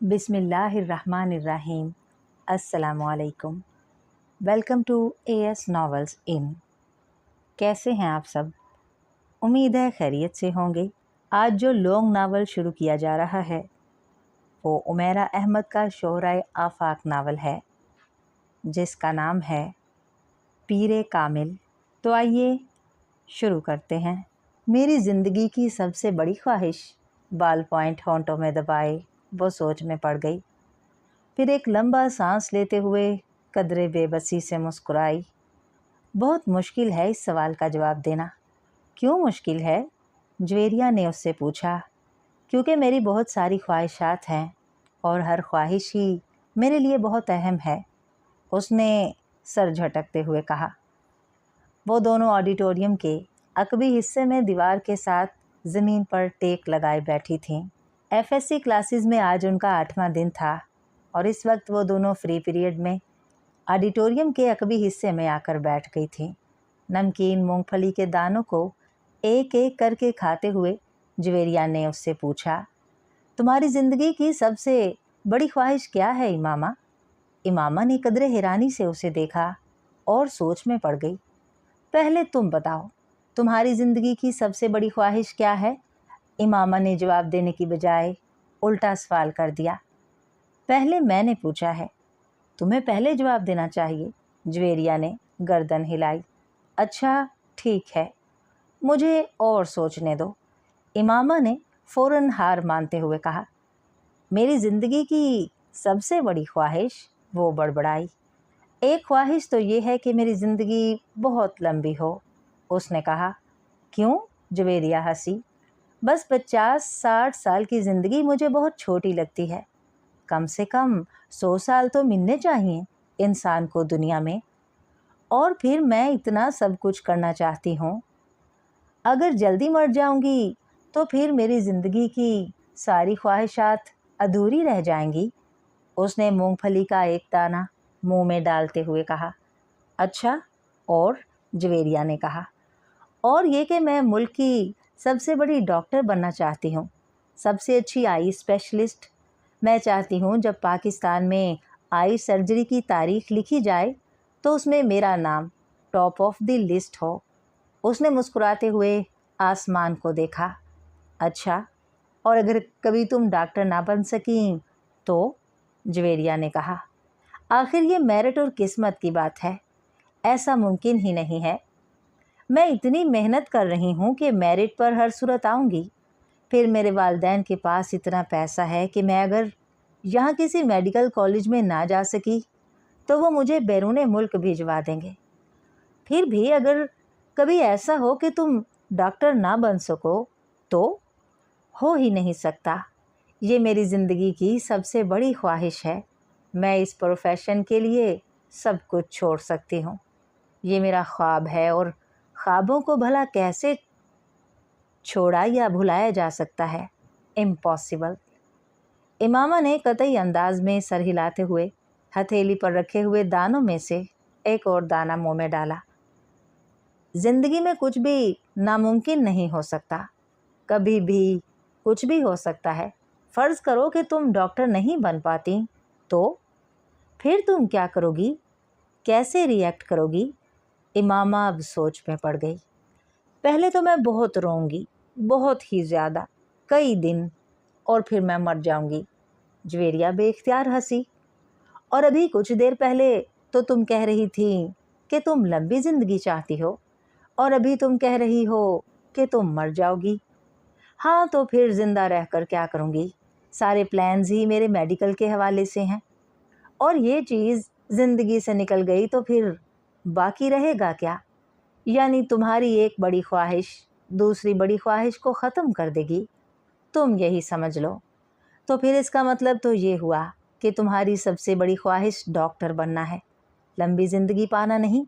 बिस्मिल्लाहिर्रहमानिर्रहीम। अस्सलामुअलैकुम। Welcome to as novels इन। कैसे हैं आप सब? उम्मीद है खैरियत से होंगे। आज जो लॉन्ग नावल शुरू किया जा रहा है वो उमैरा अहमद का शोहराए आफाक नावल है, जिसका नाम है पीरे कामिल। तो आइए शुरू करते हैं। मेरी ज़िंदगी की सबसे बड़ी ख्वाहिश, बाल पॉइंट होंठों में दबाए वो सोच में पड़ गई। फिर एक लंबा सांस लेते हुए कदरे बेबसी से मुस्कुराई। बहुत मुश्किल है इस सवाल का जवाब देना। क्यों मुश्किल है? ज्वेरिया ने उससे पूछा। क्योंकि मेरी बहुत सारी ख्वाहिशात हैं और हर ख्वाहिश ही मेरे लिए बहुत अहम है, उसने सर झटकते हुए कहा। वो दोनों ऑडिटोरियम के अकबी हिस्से में दीवार के साथ ज़मीन पर टेक लगाए बैठी थीं। एफएससी क्लासेस में आज उनका 8वां दिन था और इस वक्त वो दोनों फ्री पीरियड में ऑडिटोरियम के अकबी हिस्से में आकर बैठ गई थीं। नमकीन मूंगफली के दानों को एक एक करके खाते हुए ज्वेरिया ने उससे पूछा, तुम्हारी ज़िंदगी की सबसे बड़ी ख्वाहिश क्या है इमामा? इमामा ने कदरे हैरानी से उसे देखा और सोच में पड़ गई। पहले तुम बताओ, तुम्हारी ज़िंदगी की सबसे बड़ी ख्वाहिश क्या है? इमामा ने जवाब देने की बजाय उल्टा सवाल कर दिया। पहले मैंने पूछा है, तुम्हें पहले जवाब देना चाहिए। ज्वेरिया ने गर्दन हिलाई। अच्छा ठीक है, मुझे और सोचने दो, इमामा ने फ़ौरन हार मानते हुए कहा। मेरी ज़िंदगी की सबसे बड़ी ख्वाहिश, वो बड़बड़ाई। एक ख्वाहिश तो ये है कि मेरी ज़िंदगी बहुत लंबी हो, उसने कहा। क्यों? ज्वेरिया हंसी। बस 50-60 साल की ज़िंदगी मुझे बहुत छोटी लगती है। कम से कम 100 साल तो मिलने चाहिए इंसान को दुनिया में। और फिर मैं इतना सब कुछ करना चाहती हूँ। अगर जल्दी मर जाऊंगी तो फिर मेरी ज़िंदगी की सारी ख्वाहिशात अधूरी रह जाएंगी, उसने मूंगफली का एक दाना मुंह में डालते हुए कहा। अच्छा और? ज्वेरिया ने कहा। और ये कि मैं मुल्क की सबसे बड़ी डॉक्टर बनना चाहती हूँ, सबसे अच्छी आई स्पेशलिस्ट। मैं चाहती हूँ जब पाकिस्तान में आई सर्जरी की तारीख लिखी जाए तो उसमें मेरा नाम टॉप ऑफ द लिस्ट हो। उसने मुस्कुराते हुए आसमान को देखा। अच्छा, और अगर कभी तुम डॉक्टर ना बन सकी तो? ज्वेरिया ने कहा। आखिर ये मेरिट और किस्मत की बात है, ऐसा मुमकिन ही नहीं है। मैं इतनी मेहनत कर रही हूँ कि मेरिट पर हर सूरत आऊँगी। फिर मेरे वालिदैन के पास इतना पैसा है कि मैं अगर यहाँ किसी मेडिकल कॉलेज में ना जा सकी तो वो मुझे बैरूने मुल्क भिजवा देंगे। फिर भी अगर कभी ऐसा हो कि तुम डॉक्टर ना बन सको तो? हो ही नहीं सकता। ये मेरी ज़िंदगी की सबसे बड़ी ख्वाहिश है। मैं इस प्रोफेशन के लिए सब कुछ छोड़ सकती हूँ। ये मेरा ख्वाब है और ख्वाबों को भला कैसे छोड़ा या भुलाया जा सकता है? इम्पॉसिबल। इमामा ने कतई अंदाज में सर हिलाते हुए हथेली पर रखे हुए दानों में से एक और दाना मुंह में डाला। जिंदगी में कुछ भी नामुमकिन नहीं हो सकता, कभी भी कुछ भी हो सकता है। फ़र्ज़ करो कि तुम डॉक्टर नहीं बन पाती तो फिर तुम क्या करोगी? कैसे रिएक्ट करोगी? इमामा अब सोच में पड़ गई। पहले तो मैं बहुत रोऊंगी, बहुत ही ज़्यादा, कई दिन, और फिर मैं मर जाऊंगी। ज्वेरिया बेख्तियार हंसी। और अभी कुछ देर पहले तो तुम कह रही थी कि तुम लंबी ज़िंदगी चाहती हो और अभी तुम कह रही हो कि तुम मर जाओगी। हाँ तो फिर ज़िंदा रहकर क्या करूँगी? सारे प्लान्स ही मेरे मेडिकल के हवाले से हैं और ये चीज़ ज़िंदगी से निकल गई तो फिर बाकी रहेगा क्या? यानी तुम्हारी एक बड़ी ख्वाहिश दूसरी बड़ी ख्वाहिश को ख़त्म कर देगी, तुम यही समझ लो। तो फिर इसका मतलब तो ये हुआ कि तुम्हारी सबसे बड़ी ख्वाहिश डॉक्टर बनना है, लंबी ज़िंदगी पाना नहीं।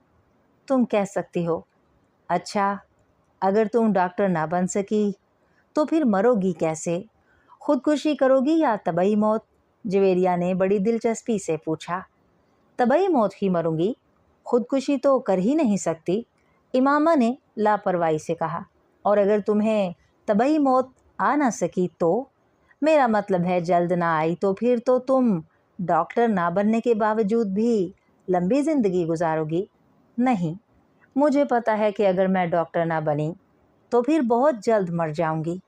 तुम कह सकती हो, अच्छा अगर तुम डॉक्टर ना बन सकी तो फिर मरोगी कैसे? खुदकुशी करोगी या तबई मौत? ज्वेरिया ने बड़ी दिलचस्पी से पूछा। तबई मौत ही मरूंगी, खुदकुशी तो कर ही नहीं सकती, इमामा ने लापरवाही से कहा। और अगर तुम्हें तबई मौत आ ना सकी तो? मेरा मतलब है जल्द ना आई तो फिर तो तुम डॉक्टर ना बनने के बावजूद भी लंबी ज़िंदगी गुजारोगी। नहीं, मुझे पता है कि अगर मैं डॉक्टर ना बनी तो फिर बहुत जल्द मर जाऊंगी।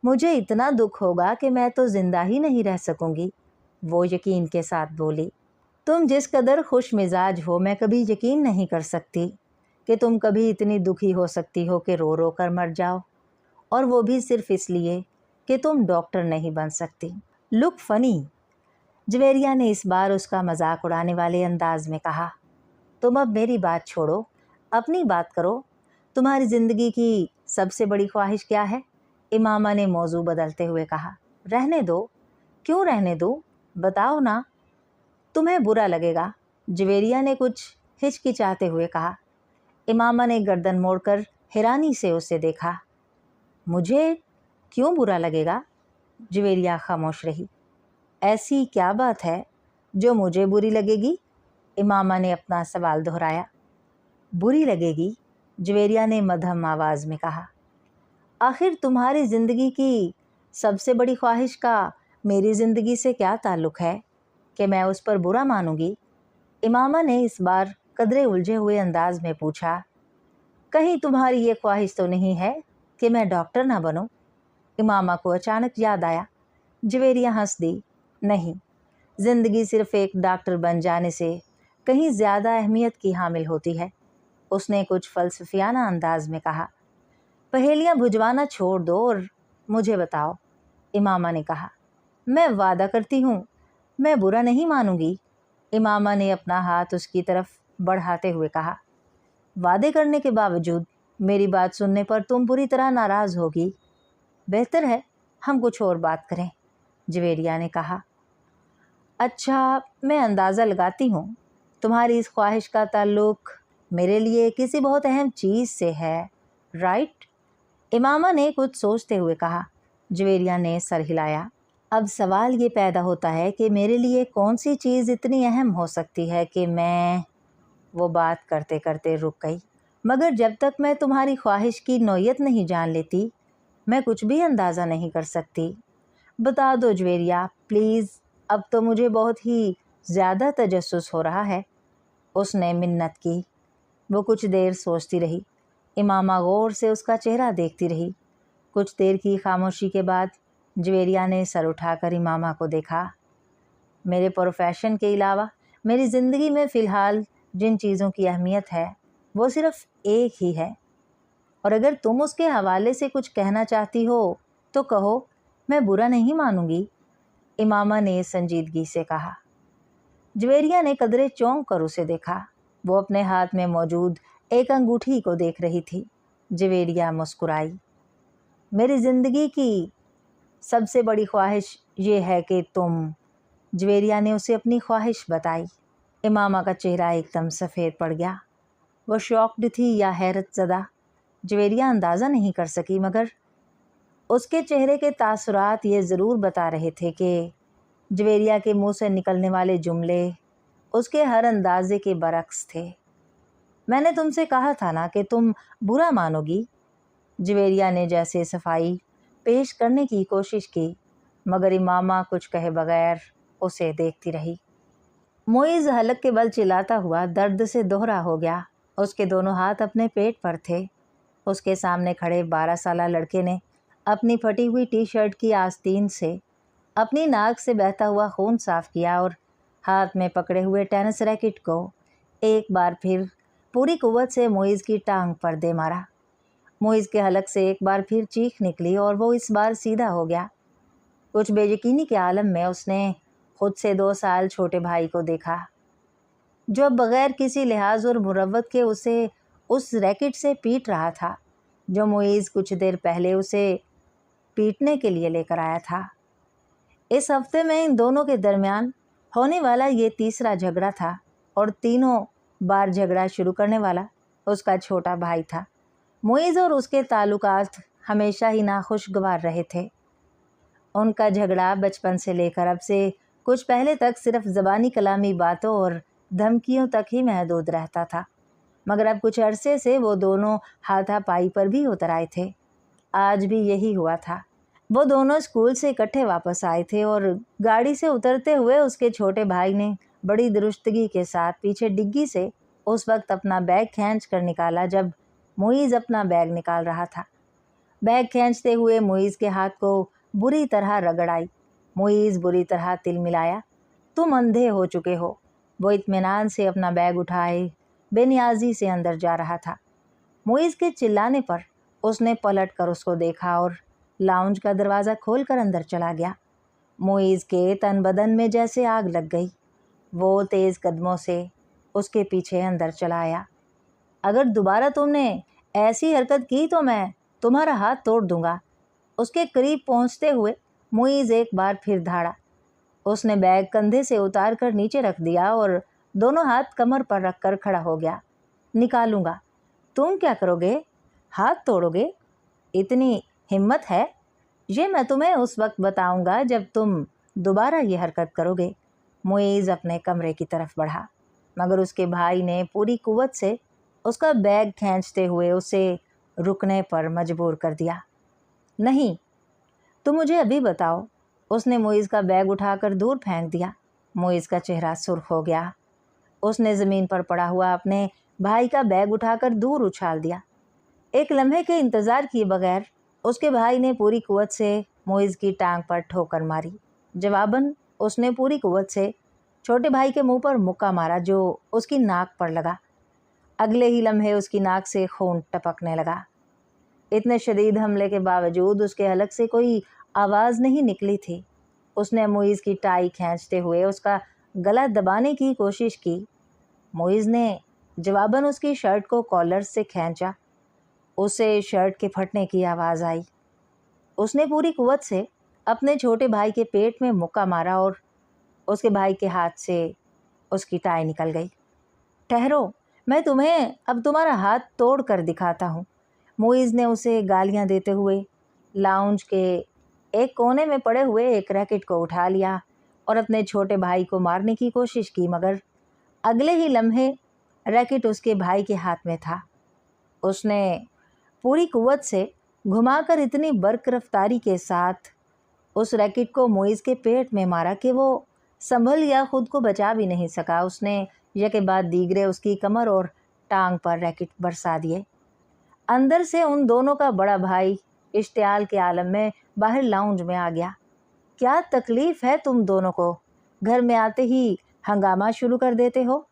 मुझे इतना दुख होगा कि मैं तो ज़िंदा ही नहीं रह सकूंगी, वो यकीन के साथ बोली। तुम जिस कदर खुश मिजाज हो मैं कभी यकीन नहीं कर सकती कि तुम कभी इतनी दुखी हो सकती हो कि रो रो कर मर जाओ, और वो भी सिर्फ इसलिए कि तुम डॉक्टर नहीं बन सकती। लुक फनी, जवेरिया ने इस बार उसका मजाक उड़ाने वाले अंदाज में कहा। तुम अब मेरी बात छोड़ो, अपनी बात करो। तुम्हारी ज़िंदगी की सबसे बड़ी ख्वाहिश क्या है? इमामा ने मौजू बदलते हुए कहा। रहने दो। क्यों रहने दो? बताओ ना। तुम्हें बुरा लगेगा, जवेरिया ने कुछ हिचकिचाते हुए कहा। इमामा ने गर्दन मोड़कर हैरानी से उसे देखा। मुझे क्यों बुरा लगेगा? जवेरिया खामोश रही। ऐसी क्या बात है जो मुझे बुरी लगेगी? इमामा ने अपना सवाल दोहराया। बुरी लगेगी, जवेरिया ने मध्यम आवाज़ में कहा। आखिर तुम्हारी ज़िंदगी की सबसे बड़ी ख्वाहिश का मेरी ज़िंदगी से क्या ताल्लुक़ है कि मैं उस पर बुरा मानूंगी? इमामा ने इस बार कदरे उलझे हुए अंदाज में पूछा। कहीं तुम्हारी ये ख्वाहिश तो नहीं है कि मैं डॉक्टर ना बनूं? इमामा को अचानक याद आया। जवेरिया हंस दी। नहीं, ज़िंदगी सिर्फ एक डॉक्टर बन जाने से कहीं ज़्यादा अहमियत की हामिल होती है, उसने कुछ फ़लसफ़ियाना अंदाज में कहा। पहेलियाँ बुझवाना छोड़ दो और मुझे बताओ, इमामा ने कहा। मैं वादा करती हूँ, मैं बुरा नहीं मानूंगी, इमामा ने अपना हाथ उसकी तरफ बढ़ाते हुए कहा। वादे करने के बावजूद मेरी बात सुनने पर तुम बुरी तरह नाराज़ होगी। बेहतर है हम कुछ और बात करें, जवेरिया ने कहा। अच्छा, मैं अंदाज़ा लगाती हूँ तुम्हारी इस ख्वाहिश का ताल्लुक़ मेरे लिए किसी बहुत अहम चीज़ से है, राइट? इमामा ने कुछ सोचते हुए कहा। जवेरिया ने सर हिलाया। अब सवाल ये पैदा होता है कि मेरे लिए कौन सी चीज़ इतनी अहम हो सकती है कि मैं... वो बात करते करते रुक गई। मगर जब तक मैं तुम्हारी ख्वाहिश की नौयत नहीं जान लेती, मैं कुछ भी अंदाज़ा नहीं कर सकती। बता दो जवेरिया, प्लीज़। अब तो मुझे बहुत ही ज़्यादा तजस्सुस हो रहा है, उसने मिन्नत की। वो कुछ देर सोचती रही। इमामा गौर से उसका चेहरा देखती रही। कुछ देर की खामोशी के बाद जवेरिया ने सर उठाकर इमामा को देखा। मेरे प्रोफेशन के अलावा मेरी ज़िंदगी में फ़िलहाल जिन चीज़ों की अहमियत है वो सिर्फ़ एक ही है, और अगर तुम उसके हवाले से कुछ कहना चाहती हो तो कहो, मैं बुरा नहीं मानूंगी, इमामा ने संजीदगी से कहा। जवेरिया ने कदरे चौंक कर उसे देखा। वो अपने हाथ में मौजूद एक अंगूठी को देख रही थी। जवेरिया मुस्कुराई। मेरी ज़िंदगी की सबसे बड़ी ख्वाहिश ये है कि तुम... जवेरिया ने उसे अपनी ख्वाहिश बताई। इमामा का चेहरा एकदम सफ़ेद पड़ गया। वो शॉक्ड थी या हैरत ज़दा, जवेरिया अंदाज़ा नहीं कर सकी, मगर उसके चेहरे के तासुरात ये ज़रूर बता रहे थे कि जवेरिया के मुंह से निकलने वाले जुमले उसके हर अंदाजे के बरक्स थे। मैंने तुमसे कहा था ना कि तुम बुरा मानोगी, जवेरिया ने जैसे सफाई पेश करने की कोशिश की, मगर इमामा कुछ कहे बगैर उसे देखती रही। मोइज़ हलक के बल चिल्लाता हुआ दर्द से दोहरा हो गया। उसके दोनों हाथ अपने पेट पर थे। उसके सामने खड़े 12 साला लड़के ने अपनी फटी हुई टी शर्ट की आस्तीन से अपनी नाक से बहता हुआ खून साफ किया और हाथ में पकड़े हुए टेनिस रैकेट को एक बार फिर पूरी कुव्वत से मोइज़ की टांग पर दे मारा। मोइज़ के हलक से एक बार फिर चीख निकली और वो इस बार सीधा हो गया। कुछ बेयकीनी के आलम में उसने खुद से 2 साल छोटे भाई को देखा, जो अब बग़ैर किसी लिहाज और मुरव्वत के उसे उस रैकेट से पीट रहा था जो मोइज़ कुछ देर पहले उसे पीटने के लिए लेकर आया था। इस हफ्ते में इन दोनों के दरमियान होने वाला ये तीसरा झगड़ा था, और तीनों बार झगड़ा शुरू करने वाला उसका छोटा भाई था। मोइज़ और उसके ताल्लुकात हमेशा ही नाखुशगवार रहे थे। उनका झगड़ा बचपन से लेकर अब से कुछ पहले तक सिर्फ ज़बानी कलामी बातों और धमकियों तक ही महदूद रहता था, मगर अब कुछ अरसे से वो दोनों हाथापाई पर भी उतर आए थे। आज भी यही हुआ था। वो दोनों स्कूल से इकट्ठे वापस आए थे और गाड़ी से उतरते हुए उसके छोटे भाई ने बड़ी दुरुस्तगी के साथ पीछे डिग्गी से उस वक्त अपना बैग खींच कर निकाला जब मुईज़ अपना बैग निकाल रहा था। बैग खींचते हुए मुईज़ के हाथ को बुरी तरह रगड़ आई। मुईज़ बुरी तरह तिलमिलाया। तुम अंधे हो चुके हो। वो इत्मीनान से अपना बैग उठाए बेनियाजी से अंदर जा रहा था। मुईज़ के चिल्लाने पर उसने पलट कर उसको देखा और लाउंज का दरवाज़ा खोलकर अंदर चला गया। मुईज़ के तन बदन में जैसे आग लग गई। वो तेज़ कदमों से उसके पीछे अंदर चला आया। अगर दोबारा तुमने ऐसी हरकत की तो मैं तुम्हारा हाथ तोड़ दूंगा। उसके करीब पहुंचते हुए मुईज़ एक बार फिर धाड़ा। उसने बैग कंधे से उतार कर नीचे रख दिया और दोनों हाथ कमर पर रखकर खड़ा हो गया। निकालूंगा। तुम क्या करोगे? हाथ तोड़ोगे? इतनी हिम्मत है? ये मैं तुम्हें उस वक्त बताऊंगा जब तुम दोबारा ये हरकत करोगे। मुईज़ अपने कमरे की तरफ बढ़ा, मगर उसके भाई ने पूरी कुव्वत से उसका बैग खींचते हुए उसे रुकने पर मजबूर कर दिया। नहीं, तुम मुझे अभी बताओ। उसने मुईज़ का बैग उठाकर दूर फेंक दिया। मुईज़ का चेहरा सुर्ख हो गया। उसने ज़मीन पर पड़ा हुआ अपने भाई का बैग उठाकर दूर उछाल दिया। एक लम्हे के इंतज़ार किए बगैर उसके भाई ने पूरी कुव्वत से मुईज़ की टांग पर ठोकर मारी। जवाबन उसने पूरी कुव्वत से छोटे भाई के मुंह पर मुक्का मारा जो उसकी नाक पर लगा। अगले ही लम्हे उसकी नाक से खून टपकने लगा। इतने शदीद हमले के बावजूद उसके हलक से कोई आवाज़ नहीं निकली थी। उसने मुईज़ की टाई खींचते हुए उसका गला दबाने की कोशिश की। मुईज़ ने जवाबन उसकी शर्ट को कॉलर से खींचा। उसे शर्ट के फटने की आवाज़ आई। उसने पूरी कुव्वत से अपने छोटे भाई के पेट में मुक्का मारा और उसके भाई के हाथ से उसकी टाई निकल गई। ठहरो, मैं तुम्हें अब तुम्हारा हाथ तोड़ कर दिखाता हूँ। मुईज़ ने उसे गालियाँ देते हुए लाउंज के एक कोने में पड़े हुए एक रैकेट को उठा लिया और अपने छोटे भाई को मारने की कोशिश की, मगर अगले ही लम्हे रैकेट उसके भाई के हाथ में था। उसने पूरी कुव्वत से घुमाकर इतनी बर्क रफ्तारी के साथ उस रैकेट को मुईज़ के पेट में मारा कि वो संभल या खुद को बचा भी नहीं सका। उसने यके बाद दीगरे उसकी कमर और टांग पर रैकेट बरसा दिए। अंदर से उन दोनों का बड़ा भाई इश्तियाल के आलम में बाहर लाउंज में आ गया। क्या तकलीफ़ है तुम दोनों को? घर में आते ही हंगामा शुरू कर देते हो।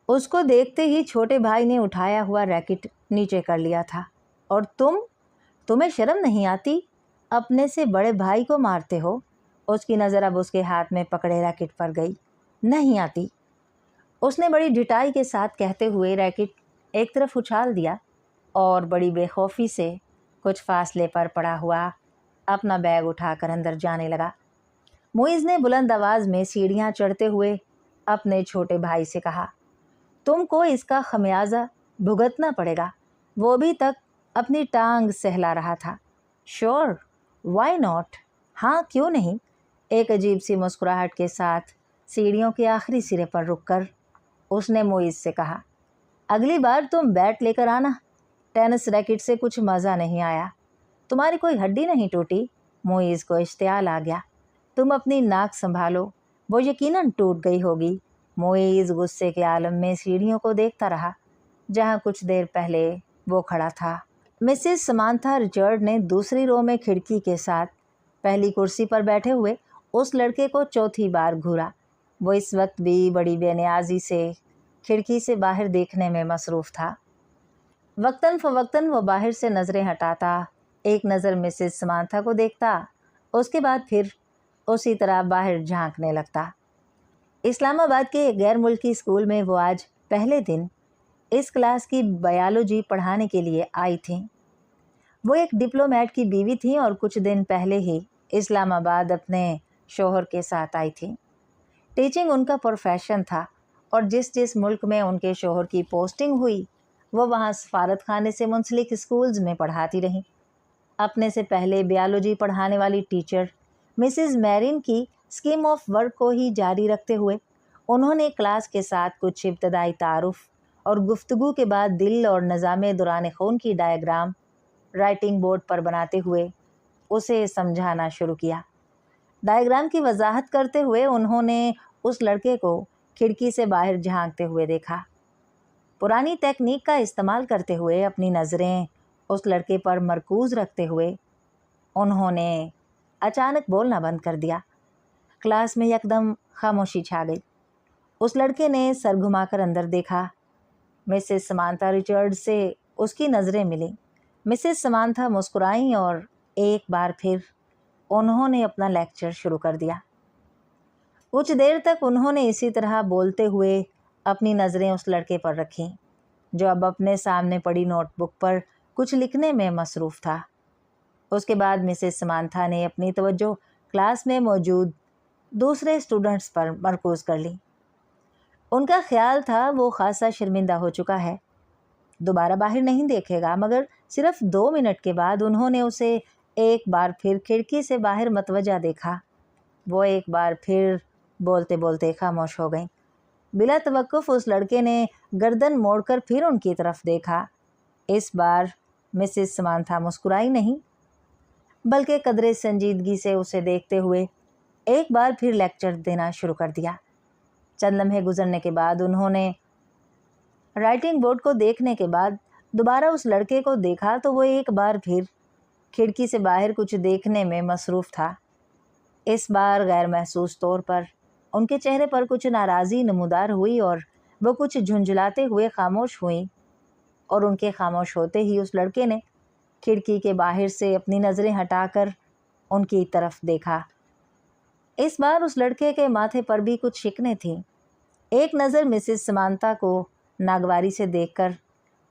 उसको देखते ही छोटे भाई ने उठाया हुआ रैकेट नीचे कर लिया था। और तुम्हें शर्म नहीं आती? अपने से बड़े भाई को मारते हो। उसकी नज़र अब उसके हाथ में पकड़े रैकेट पर गई। नहीं आती, उसने बड़ी ढिठाई के साथ कहते हुए रैकेट एक तरफ उछाल दिया और बड़ी बेखौफी से कुछ फासले पर पड़ा हुआ अपना बैग उठाकर अंदर जाने लगा। मुईज़ ने बुलंद आवाज़ में सीढ़ियाँ चढ़ते हुए अपने छोटे भाई से कहा, तुमको इसका खमियाजा भुगतना पड़ेगा। वो भी तक अपनी टांग सहला रहा था। Sure, why not? हाँ, क्यों नहीं? एक अजीब सी मुस्कुराहट के साथ सीढ़ियों के आखिरी सिरे पर रुककर उसने मुईज़ से कहा, अगली बार तुम बैट लेकर आना। टेनिस रैकेट से कुछ मज़ा नहीं आया। तुम्हारी कोई हड्डी नहीं टूटी। मुईज़ को इश्तियाल आ गया। तुम अपनी नाक संभालो, वो यकीनन टूट गई होगी। मुईज़ गुस्से के आलम में सीढ़ियों को देखता रहा जहाँ कुछ देर पहले वो खड़ा था। मिसेस समांथा रिचर्ड ने दूसरी रो में खिड़की के साथ पहली कुर्सी पर बैठे हुए उस लड़के को चौथी बार घूरा। वो इस वक्त भी बड़ी बेनियाजी से खिड़की से बाहर देखने में मसरूफ़ था। वक्तन फ़वक्तन वो बाहर से नज़रें हटाता, एक नज़र मिसेस समांथा को देखता, उसके बाद फिर उसी तरह बाहर झांकने लगता। इस्लामाबाद के एक गैर मुल्की स्कूल में वो आज पहले दिन इस क्लास की बायोलॉजी पढ़ाने के लिए आई थीं। वो एक डिप्लोमेट की बीवी थीं और कुछ दिन पहले ही इस्लामाबाद अपने शौहर के साथ आई थीं। टीचिंग उनका प्रोफेशन था और जिस जिस मुल्क में उनके शौहर की पोस्टिंग हुई वो वहाँ सफारत खाने से मुंसलिक स्कूल्स में पढ़ाती रहीं। अपने से पहले बायोलॉजी पढ़ाने वाली टीचर मिसेस मैरिन की स्कीम ऑफ वर्क को ही जारी रखते हुए उन्होंने क्लास के साथ कुछ इब्तदाई तारुफ और गुफ्तगू के बाद दिल और निज़ाम दौरान खून की डायग्राम राइटिंग बोर्ड पर बनाते हुए उसे समझाना शुरू किया। डायग्राम की वजाहत करते हुए उन्होंने उस लड़के को खिड़की से बाहर झांकते हुए देखा। पुरानी टेक्निक का इस्तेमाल करते हुए अपनी नज़रें उस लड़के पर मरकूज रखते हुए उन्होंने अचानक बोलना बंद कर दिया। क्लास में एकदम खामोशी छा गई। उस लड़के ने सर घुमाकर अंदर देखा। मिसेस समांथा रिचर्ड से उसकी नज़रें मिली। मिसेस समांथा मुस्कुराईं और एक बार फिर उन्होंने अपना लेक्चर शुरू कर दिया। कुछ देर तक उन्होंने इसी तरह बोलते हुए अपनी नज़रें उस लड़के पर रखीं, जो अब अपने सामने पड़ी नोटबुक पर कुछ लिखने में मसरूफ़ था। उसके बाद मिसेस समांथा ने अपनी तवज्जो क्लास में मौजूद दूसरे स्टूडेंट्स पर मरकूज़ कर ली। उनका ख्याल था वो खासा शर्मिंदा हो चुका है, दोबारा बाहर नहीं देखेगा, मगर सिर्फ 2 मिनट के बाद उन्होंने उसे एक बार फिर खिड़की से बाहर मतवजा देखा। वो एक बार फिर बोलते बोलते खामोश हो गई। बिला तवक्कुफ उस लड़के ने गर्दन मोड़कर फिर उनकी तरफ देखा। इस बार मिसेस समांथा मुस्कुराई नहीं, बल्कि कदरे संजीदगी से उसे देखते हुए एक बार फिर लेक्चर देना शुरू कर दिया। चंद लम्हे गुजरने के बाद उन्होंने राइटिंग बोर्ड को देखने के बाद दोबारा उस लड़के को देखा तो वो एक बार फिर खिड़की से बाहर कुछ देखने में मसरूफ़ था। इस बार गैर महसूस तौर पर उनके चेहरे पर कुछ नाराज़गी नमूदार हुई और वो कुछ झुंझलाते हुए खामोश हुई, और उनके खामोश होते ही उस लड़के ने खिड़की के बाहर से अपनी नज़रें हटाकर उनकी तरफ देखा। इस बार उस लड़के के माथे पर भी कुछ शिकने थीं। एक नज़र मिसेस समांथा को नागवारी से देखकर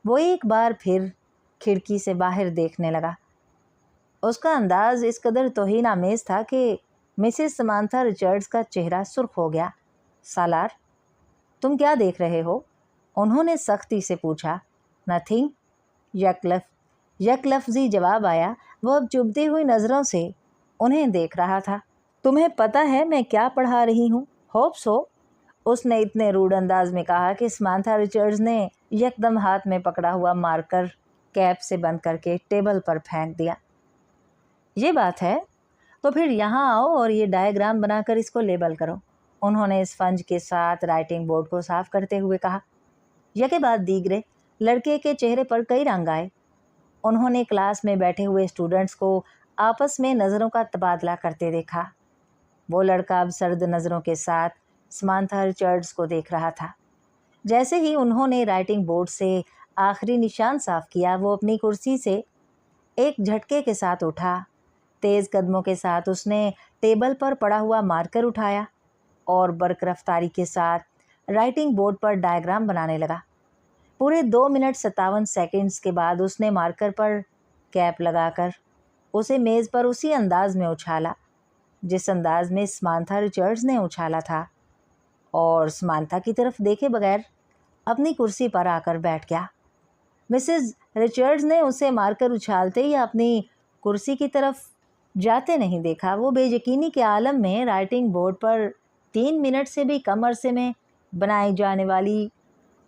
वो एक बार फिर खिड़की से बाहर देखने लगा। उसका अंदाज़ इस कदर तौहीन आमेज़ था कि मिसेस समांथा रिचर्ड्स का चेहरा सुर्ख हो गया। सालार, तुम क्या देख रहे हो? उन्होंने सख्ती से पूछा। नथिंग, यकलफ्ज़ी जवाब आया। वो अब चुभती हुई नज़रों से उन्हें देख रहा था। तुम्हें पता है मैं क्या पढ़ा रही हूँ? होप सो, उसने इतने रूड अंदाज में कहा कि समांथा रिचर्ड्स ने यकदम हाथ में पकड़ा हुआ मार्कर कैप से बंद करके टेबल पर फेंक दिया। ये बात है, तो फिर यहाँ आओ और ये डायग्राम बनाकर इसको लेबल करो, उन्होंने स्पंज के साथ राइटिंग बोर्ड को साफ करते हुए कहा। यके बाद दीगरे लड़के के चेहरे पर कई रंग आए। उन्होंने क्लास में बैठे हुए स्टूडेंट्स को आपस में नज़रों का तबादला करते देखा। वो लड़का अब सर्द नज़रों के साथ समांथा रिचर्ड्स को देख रहा था। जैसे ही उन्होंने राइटिंग बोर्ड से आखिरी निशान साफ किया, वो अपनी कुर्सी से एक झटके के साथ उठा। तेज़ कदमों के साथ उसने टेबल पर पड़ा हुआ मार्कर उठाया और बर्क रफ्तारी के साथ राइटिंग बोर्ड पर डायग्राम बनाने लगा। पूरे 2 मिनट 57 सेकंड्स के बाद उसने मार्कर पर कैप लगाकर उसे मेज़ पर उसी अंदाज में उछाला जिस अंदाज में समांथा रिचर्ड्स ने उछाला था, और समांथा की तरफ देखे बगैर अपनी कुर्सी पर आकर बैठ गया। मिसेस रिचर्ड्स ने उसे मारकर उछालते या अपनी कुर्सी की तरफ जाते नहीं देखा। वो बेयकीनी के आलम में राइटिंग बोर्ड पर 3 मिनट से भी कम अरसे में बनाई जाने वाली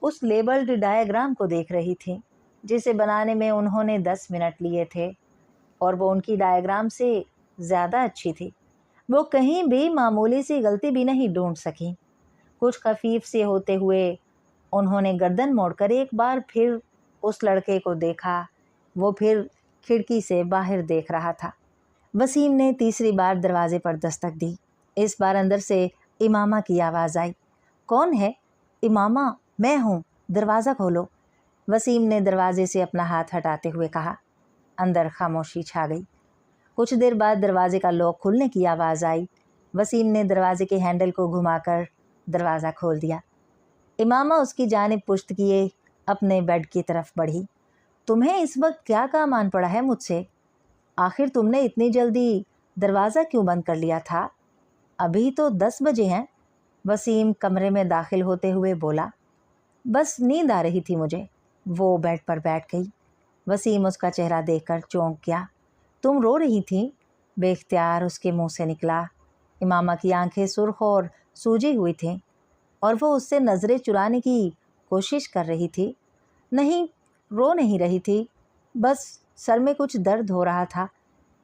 उस लेबल्ड डायग्राम को देख रही थी, जिसे बनाने में उन्होंने 10 मिनट लिए थे, और वो उनकी डायग्राम से ज़्यादा अच्छी थी। वो कहीं भी मामूली सी गलती भी नहीं ढूंढ सकी। कुछ खफीफ से होते हुए उन्होंने गर्दन मोड़कर एक बार फिर उस लड़के को देखा। वो फिर खिड़की से बाहर देख रहा था। वसीम ने तीसरी बार दरवाजे पर दस्तक दी। इस बार अंदर से इमामा की आवाज़ आई। कौन है? इमामा, मैं हूँ, दरवाज़ा खोलो, वसीम ने दरवाजे से अपना हाथ हटाते हुए कहा। अंदर खामोशी छा गई। कुछ देर बाद दरवाजे का लॉक खुलने की आवाज़ आई। वसीम ने दरवाजे के हैंडल को घुमाकर दरवाज़ा खोल दिया। इमामा उसकी जानिब पुश्त किए अपने बेड की तरफ बढ़ी। तुम्हें इस वक्त क्या काम आन पड़ा है मुझसे? आखिर तुमने इतनी जल्दी दरवाज़ा क्यों बंद कर लिया था? अभी तो 10 बजे हैं, वसीम कमरे में दाखिल होते हुए बोला। बस नींद आ रही थी मुझे। वो बेड पर बैठ गई। वसीम उसका चेहरा देखकर चौंक गया। तुम रो रही थी? बेख्तियार उसके मुंह से निकला। इमामा की आंखें सुर्ख और सूजी हुई थीं और वो उससे नज़रें चुराने की कोशिश कर रही थी। नहीं, रो नहीं रही थी, बस सर में कुछ दर्द हो रहा था।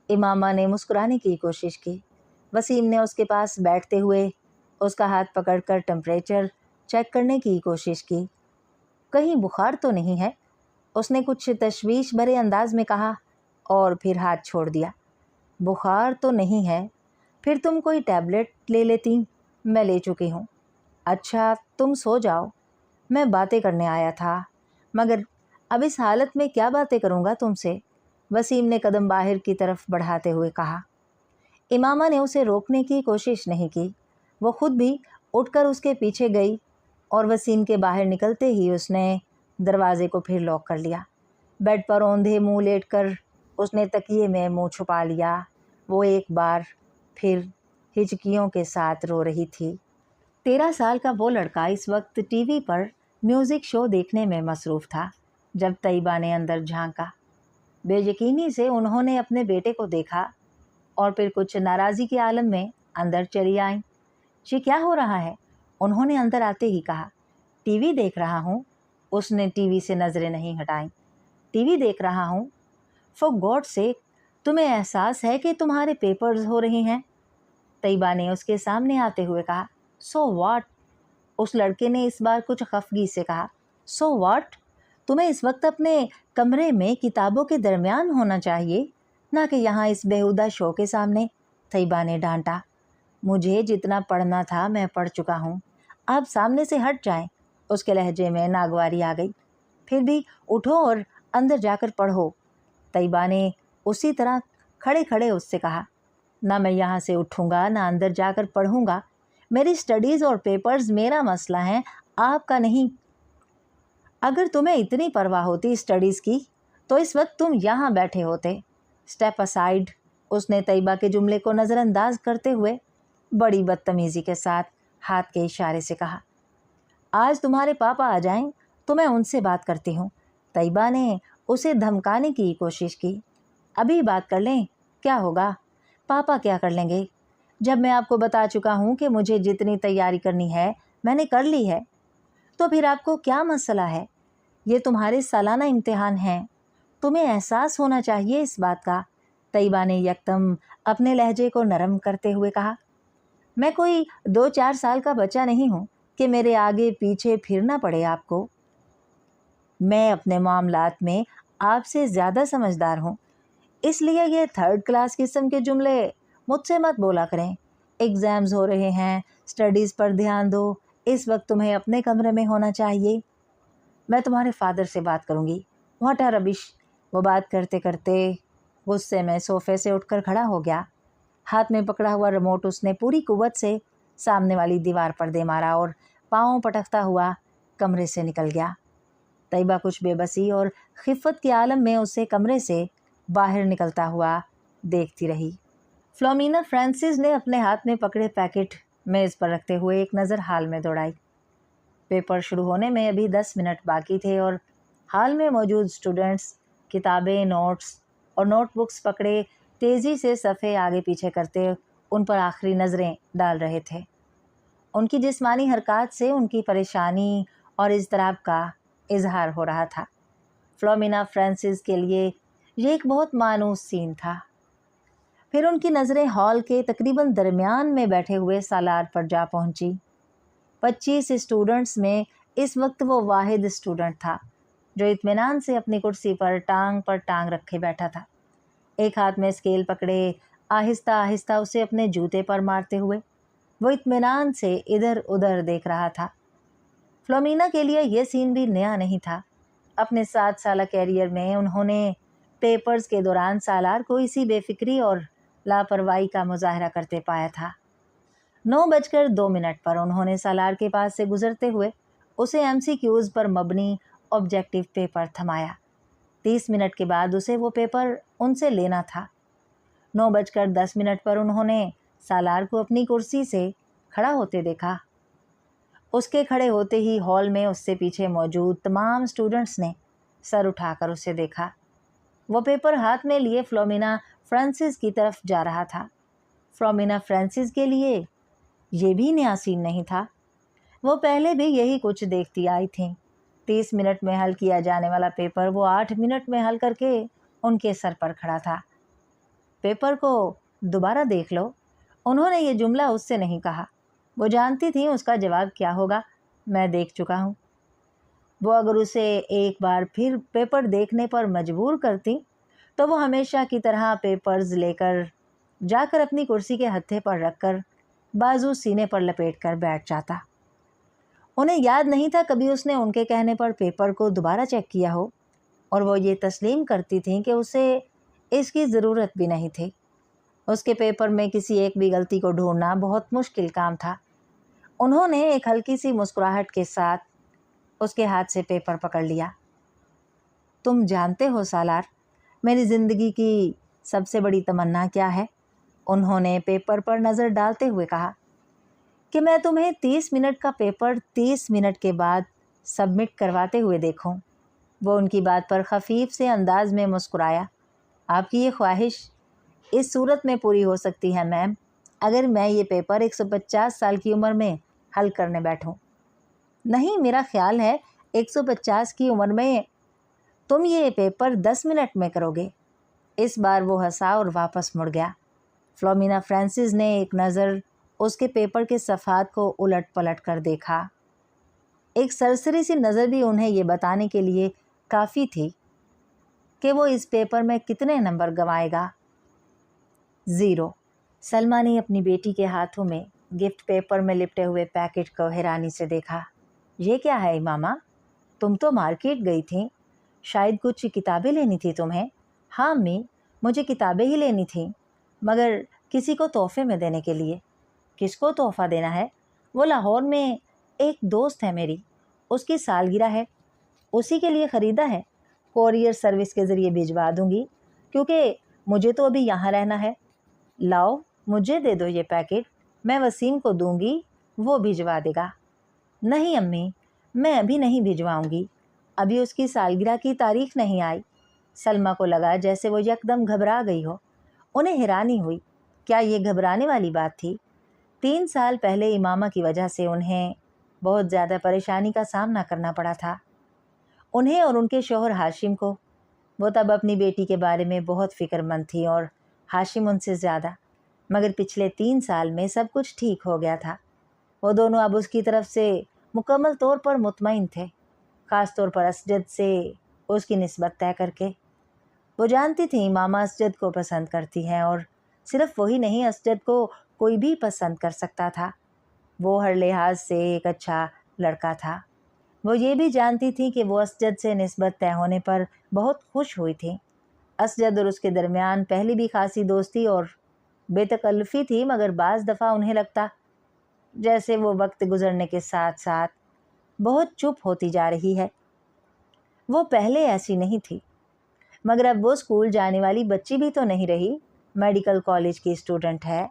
इमामा ने मुस्कुराने की कोशिश की। वसीम ने उसके पास बैठते हुए उसका हाथ पकड़कर टेम्परेचर चेक करने की कोशिश की। कहीं बुखार तो नहीं है? उसने कुछ तशवीश भरे अंदाज में कहा और फिर हाथ छोड़ दिया। बुखार तो नहीं है, फिर तुम कोई टैबलेट ले लेती। मैं ले चुकी हूँ। अच्छा, तुम सो जाओ, मैं बातें करने आया था, मगर अब इस हालत में क्या बातें करूँगा तुमसे, वसीम ने कदम बाहर की तरफ बढ़ाते हुए कहा। इमामा ने उसे रोकने की कोशिश नहीं की। वो खुद भी उठकर उसके पीछे गई और वसीम के बाहर निकलते ही उसने दरवाजे को फिर लॉक कर लिया। बेड पर औंधे मुंह लेटकर उसने तकिए में मुंह छुपा लिया। वो एक बार फिर हिचकियों के साथ रो रही थी। 13 साल का वो लड़का इस वक्त टीवी पर म्यूज़िक शो देखने में मसरूफ़ था। जब तैयबा ने अंदर झांका, बेयकीनी से उन्होंने अपने बेटे को देखा और फिर कुछ नाराज़गी के आलम में अंदर चली आईं। ये क्या हो रहा है? उन्होंने अंदर आते ही कहा। टीवी देख रहा हूँ। उसने टीवी से नज़रें नहीं हटाईं। टीवी देख रहा हूँ? फॉर गॉड सेक, तुम्हें एहसास है कि तुम्हारे पेपर्स हो रहे हैं? तैयबा ने उसके सामने आते हुए कहा। So what? उस लड़के ने इस बार कुछ खफगी से कहा। So what? तुम्हें इस वक्त अपने कमरे में किताबों के दरमियान होना चाहिए, ना कि यहाँ इस बेहुदा शो के सामने, तैयबा ने डांटा। मुझे जितना पढ़ना था मैं पढ़ चुका हूँ, आप सामने से हट जाएं। उसके लहजे में नागवारी आ गई। फिर भी उठो और अंदर जाकर पढ़ो, तैयबा ने उसी तरह खड़े खड़े उससे कहा। ना मैं यहाँ से उठूँगा, ना अंदर जाकर पढ़ूँगा। मेरी स्टडीज़ और पेपर्स मेरा मसला है, आपका नहीं। अगर तुम्हें इतनी परवाह होती स्टडीज़ की तो इस वक्त तुम यहाँ बैठे होते। स्टेप असाइड, उसने तैयबा के जुमले को नज़रअंदाज करते हुए बड़ी बदतमीज़ी के साथ हाथ के इशारे से कहा। आज तुम्हारे पापा आ जाएं तो मैं उनसे बात करती हूँ। तैयबा ने उसे धमकाने की कोशिश की। अभी बात कर लें, क्या होगा? पापा क्या कर लेंगे? जब मैं आपको बता चुका हूँ कि मुझे जितनी तैयारी करनी है मैंने कर ली है, तो फिर आपको क्या मसला है? ये तुम्हारे सालाना इम्तिहान हैं, तुम्हें एहसास होना चाहिए इस बात का, तैयबा ने यकदम अपने लहजे को नरम करते हुए कहा। मैं कोई 2-4 साल का बच्चा नहीं हूँ कि मेरे आगे पीछे फिरना पड़े आपको। मैं अपने मामलात में आपसे ज़्यादा समझदार हूँ, इसलिए ये थर्ड क्लास किस्म के जुमले मुझसे मत बोला करें। एग्ज़ाम्स हो रहे हैं, स्टडीज़ पर ध्यान दो, इस वक्त तुम्हें अपने कमरे में होना चाहिए। मैं तुम्हारे फादर से बात करूँगी। What a rubbish. वो बात करते करते गुस्से में सोफ़े से उठकर खड़ा हो गया। हाथ में पकड़ा हुआ रिमोट उसने पूरी कुव्वत से सामने वाली दीवार पर दे मारा और पाँव पटकता हुआ कमरे से निकल गया। तैयबा कुछ बेबसी और खिफ़त के आलम में उसे कमरे से बाहर निकलता हुआ देखती रही। फ्लोमिना फ्रांसिस ने अपने हाथ में पकड़े पैकेट मेज़ पर रखते हुए एक नज़र हाल में दौड़ाई। पेपर शुरू होने में अभी 10 मिनट बाकी थे और हाल में मौजूद स्टूडेंट्स किताबें, नोट्स और नोटबुक्स पकड़े तेज़ी से सफ़े आगे पीछे करते उन पर आखिरी नज़रें डाल रहे थे। उनकी जिस्मानी हरकत से उनकी परेशानी और इज़्तिराब का इजहार हो रहा था। फ्लोमिना फ्रांसिस के लिए ये एक बहुत मानूस सीन था। फिर उनकी नज़रें हॉल के तकरीबन दरमियान में बैठे हुए सालार पर जा पहुंची। 25 स्टूडेंट्स में इस वक्त वो वाहिद स्टूडेंट था जो इत्मीनान से अपनी कुर्सी पर टांग रखे बैठा था। एक हाथ में स्केल पकड़े आहिस्ता आहिस्ता उसे अपने जूते पर मारते हुए वो इत्मीनान से इधर उधर देख रहा था। फ्लोमिना के लिए यह सीन भी नया नहीं था। अपने 7 साल कैरियर में उन्होंने पेपर्स के दौरान सालार को इसी बेफिक्री और लापरवाही का मुजाहरा करते पाया था। 9:02 पर उन्होंने सालार के पास से गुजरते हुए उसे MCQs पर मबनी ऑब्जेक्टिव पेपर थमाया। 30 मिनट के बाद उसे वो पेपर उनसे लेना था। 9:10 पर उन्होंने सालार को अपनी कुर्सी से खड़ा होते देखा। उसके खड़े होते ही हॉल में उससे पीछे मौजूद तमाम स्टूडेंट्स ने सर उठाकर उसे देखा। वो पेपर हाथ में लिए फ्लोमिना फ्रांसिस की तरफ जा रहा था। फ्लोमिना फ्रांसिस के लिए ये भी नया सीन नहीं था। वो पहले भी यही कुछ देखती आई थी। 30 मिनट में हल किया जाने वाला पेपर वो 8 मिनट में हल करके उनके सर पर खड़ा था। पेपर को दोबारा देख लो। उन्होंने ये जुमला उससे नहीं कहा। वो जानती थी उसका जवाब क्या होगा। मैं देख चुका हूँ। वो अगर उसे एक बार फिर पेपर देखने पर मजबूर करती तो वो हमेशा की तरह पेपर्स लेकर जाकर अपनी कुर्सी के हत्थे पर रखकर बाजू सीने पर लपेट कर बैठ जाता। उन्हें याद नहीं था कभी उसने उनके कहने पर पेपर को दोबारा चेक किया हो, और वो ये तस्लीम करती थी कि उसे इसकी ज़रूरत भी नहीं थी। उसके पेपर में किसी एक भी गलती को ढूंढना बहुत मुश्किल काम था। उन्होंने एक हल्की सी मुस्कुराहट के साथ उसके हाथ से पेपर पकड़ लिया। तुम जानते हो सालार, मेरी ज़िंदगी की सबसे बड़ी तमन्ना क्या है? उन्होंने पेपर पर नज़र डालते हुए कहा कि मैं तुम्हें 30 मिनट का पेपर 30 मिनट के बाद सबमिट करवाते हुए देखूं। वो उनकी बात पर खफीफ से अंदाज में मुस्कुराया। आपकी ये ख्वाहिश इस सूरत में पूरी हो सकती है मैम, अगर मैं ये पेपर 150 साल की उम्र में हल करने बैठूं। नहीं, मेरा ख्याल है 150 की उम्र में तुम ये पेपर 10 मिनट में करोगे। इस बार वो हंसा और वापस मुड़ गया। फ्लोमिना फ्रांसिस ने एक नज़र उसके पेपर के सफ़ात को उलट पलट कर देखा। एक सरसरी सी नज़र भी उन्हें ये बताने के लिए काफ़ी थी कि वो इस पेपर में कितने नंबर गंवाएगा। 0। सलमा ने अपनी बेटी के हाथों में गिफ्ट पेपर में लिपटे हुए पैकेट को हैरानी से देखा। ये क्या है मामा? तुम तो मार्केट गई थी, शायद कुछ किताबें लेनी थी तुम्हें। हाँ अम्मी, मुझे किताबें ही लेनी थी, मगर किसी को तोहफे में देने के लिए। किसको तोहफ़ा देना है? वो लाहौर में एक दोस्त है मेरी, उसकी सालगिरह है, उसी के लिए ख़रीदा है। कोरियर सर्विस के ज़रिए भिजवा दूंगी, क्योंकि मुझे तो अभी यहाँ रहना है। लाओ, मुझे दे दो ये पैकेट, मैं वसीम को दूंगी, वो भिजवा देगा। नहीं अम्मी, मैं अभी नहीं भिजवाऊंगी, अभी उसकी सालगिरह की तारीख नहीं आई। सलमा को लगा जैसे वो यकदम घबरा गई हो। उन्हें हैरानी हुई, क्या ये घबराने वाली बात थी? 3 साल पहले इमामा की वजह से उन्हें बहुत ज़्यादा परेशानी का सामना करना पड़ा था। उन्हें और उनके शौहर हाशिम को। वो तब अपनी बेटी के बारे में बहुत फ़िक्रमंद थी और हाशिम उनसे ज़्यादा। मगर पिछले 3 साल में सब कुछ ठीक हो गया था। वो दोनों अब उसकी तरफ से मुकम्मल तौर पर मुतमईन थे, ख़ास तौर पर असजद से उसकी निस्बत तय करके। वो जानती थी मामा असजद को पसंद करती हैं, और सिर्फ वही नहीं, असजद को कोई भी पसंद कर सकता था। वो हर लिहाज से एक अच्छा लड़का था। वो ये भी जानती थी कि वो असजद से निस्बत तय होने पर बहुत खुश हुई थी। असजद और उसके दरमियान पहले भी खासी दोस्ती और बेतकल्लुफ़ी थी, मगर बाज़ दफ़ा उन्हें लगता जैसे वो वक्त गुजरने के साथ साथ बहुत चुप होती जा रही है। वो पहले ऐसी नहीं थी, मगर अब वो स्कूल जाने वाली बच्ची भी तो नहीं रही, मेडिकल कॉलेज की स्टूडेंट है।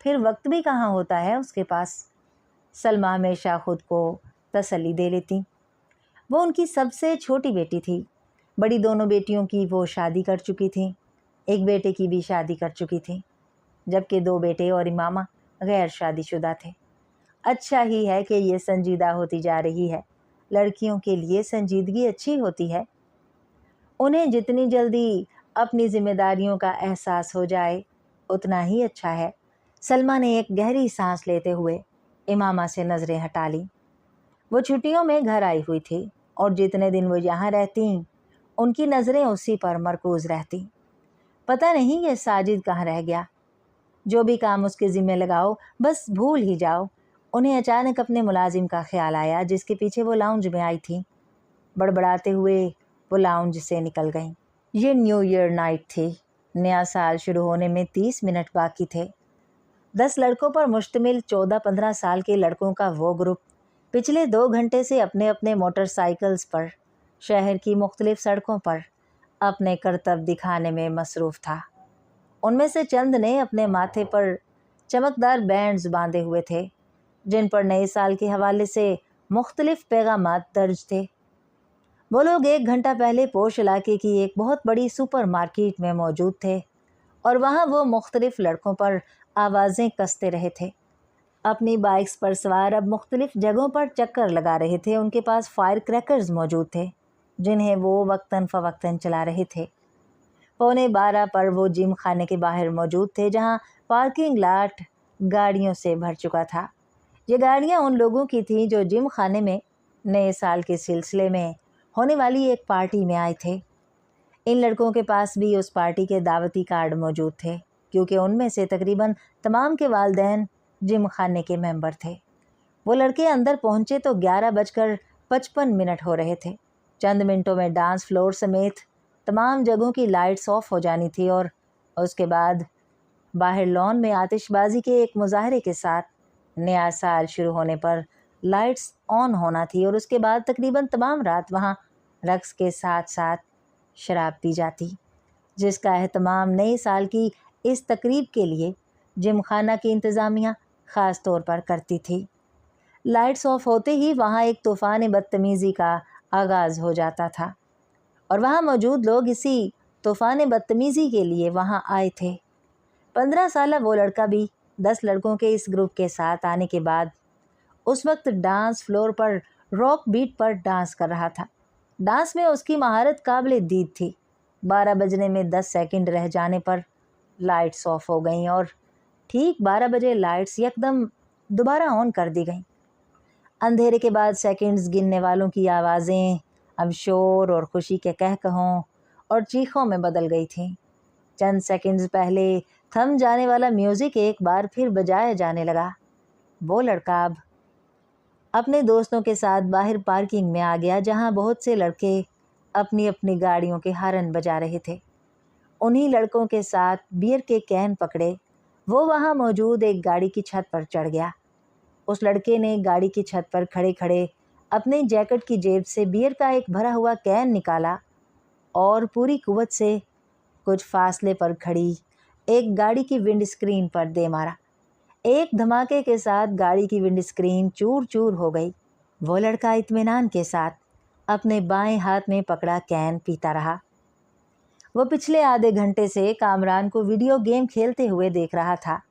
फिर वक्त भी कहाँ होता है उसके पास। सलमा हमेशा खुद को तसल्ली दे लेती। वो उनकी सबसे छोटी बेटी थी। बड़ी दोनों बेटियों की वो शादी कर चुकी थी, एक बेटे की भी शादी कर चुकी थी, जबकि 2 बेटे और इमामा गैर शादीशुदा थे। अच्छा ही है कि ये संजीदा होती जा रही है। लड़कियों के लिए संजीदगी अच्छी होती है। उन्हें जितनी जल्दी अपनी जिम्मेदारियों का एहसास हो जाए उतना ही अच्छा है। सलमा ने एक गहरी सांस लेते हुए इमामा से नज़रें हटा ली। वो छुट्टियों में घर आई हुई थी, और जितने दिन वो यहाँ रहती उनकी नज़रें उसी पर मरकूज़ रहती। पता नहीं ये साजिद कहाँ रह गया। जो भी काम उसके ज़िम्मे लगाओ बस भूल ही जाओ। उन्हें अचानक अपने मुलाजिम का ख्याल आया जिसके पीछे वो लाउंज में आई थी। बड़बड़ाते हुए वो लाउंज से निकल गईं। ये न्यू ईयर नाइट थी। नया साल शुरू होने में 30 मिनट बाकी थे। 10 लड़कों पर मुश्तमिल 14-15 साल के लड़कों का वो ग्रुप पिछले 2 घंटे से अपने अपने मोटरसाइकिल्स पर शहर की मुख्तलिफ सड़कों पर अपने करतब दिखाने में मसरूफ़ था। उनमें से चंद ने अपने माथे पर चमकदार बैंड्स बांधे हुए थे, जिन पर नए साल के हवाले से मुख्तलिफ पैगामात दर्ज थे। वो लोग 1 घंटा पहले पोश इलाके की एक बहुत बड़ी सुपर मार्केट में मौजूद थे, और वहाँ वो मुख्तलिफ लड़कों पर आवाज़ें कसते रहे थे। अपनी बाइक्स पर सवार अब मुख्तलिफ जगहों पर चक्कर लगा रहे थे। उनके पास फायर क्रैकर्स मौजूद थे, जिन्हें वो वक्तन फ़वक्तन चला रहे थे। 11:15 पर वो जिम खाने के बाहर मौजूद थे, जहां पार्किंग लॉट गाड़ियों से भर चुका था। ये गाड़ियां उन लोगों की थीं जो जिम खाने में नए साल के सिलसिले में होने वाली एक पार्टी में आए थे। इन लड़कों के पास भी उस पार्टी के दावती कार्ड मौजूद थे, क्योंकि उनमें से तकरीबन तमाम के वालिदैन जिम खाने के मेंबर थे। वो लड़के अंदर पहुंचे तो 11:55 हो रहे थे। चंद मिनटों में डांस फ्लोर समेत तमाम जगहों की लाइट्स ऑफ हो जानी थी और उसके बाद बाहर लॉन में आतिशबाजी के एक मुजाहरे के साथ नया साल शुरू होने पर लाइट्स ऑन होना थी और उसके बाद तकरीबन तमाम रात वहाँ रक्स के साथ साथ शराब पी जाती, जिसका एहतमाम नए साल की इस तकरीब के लिए जिम खाना की इंतज़ामिया ख़ास तौर पर करती थी। लाइट्स ऑफ होते ही वहाँ एक तूफ़ान बदतमीज़ी का आगाज़ हो जाता था और वहाँ मौजूद लोग इसी तूफ़ान बदतमीज़ी के लिए वहाँ आए थे। 15 साल वो लड़का भी 10 लड़कों के इस ग्रुप के साथ आने के बाद उस वक्त डांस फ्लोर पर रॉक बीट पर डांस कर रहा था। डांस में उसकी महारत काबिल दीद थी। 12 बजने में 10 सेकंड रह जाने पर लाइट्स ऑफ हो गईं और ठीक 12 बजे लाइट्स यकदम दोबारा ऑन कर दी गईं। अंधेरे के बाद सेकंड्स गिनने वालों की आवाज़ें अब शोर और खुशी के कहकहों और चीखों में बदल गई थीं। चंद सेकंड्स पहले थम जाने वाला म्यूज़िक एक बार फिर बजाया जाने लगा। वो लड़का अब अपने दोस्तों के साथ बाहर पार्किंग में आ गया, जहां बहुत से लड़के अपनी अपनी गाड़ियों के हॉर्न बजा रहे थे। उन्हीं लड़कों के साथ बियर के कैन पकड़े वो वहां मौजूद एक गाड़ी की छत पर चढ़ गया। उस लड़के ने गाड़ी की छत पर खड़े खड़े अपने जैकेट की जेब से बियर का एक भरा हुआ कैन निकाला और पूरी कुव्वत से कुछ फासले पर खड़ी एक गाड़ी की विंड स्क्रीन पर दे मारा। एक धमाके के साथ गाड़ी की विंड स्क्रीन चूर चूर हो गई। वो लड़का इत्मीनान के साथ अपने बाएं हाथ में पकड़ा कैन पीता रहा। वो पिछले आधे घंटे से कामरान को वीडियो गेम खेलते हुए देख रहा था।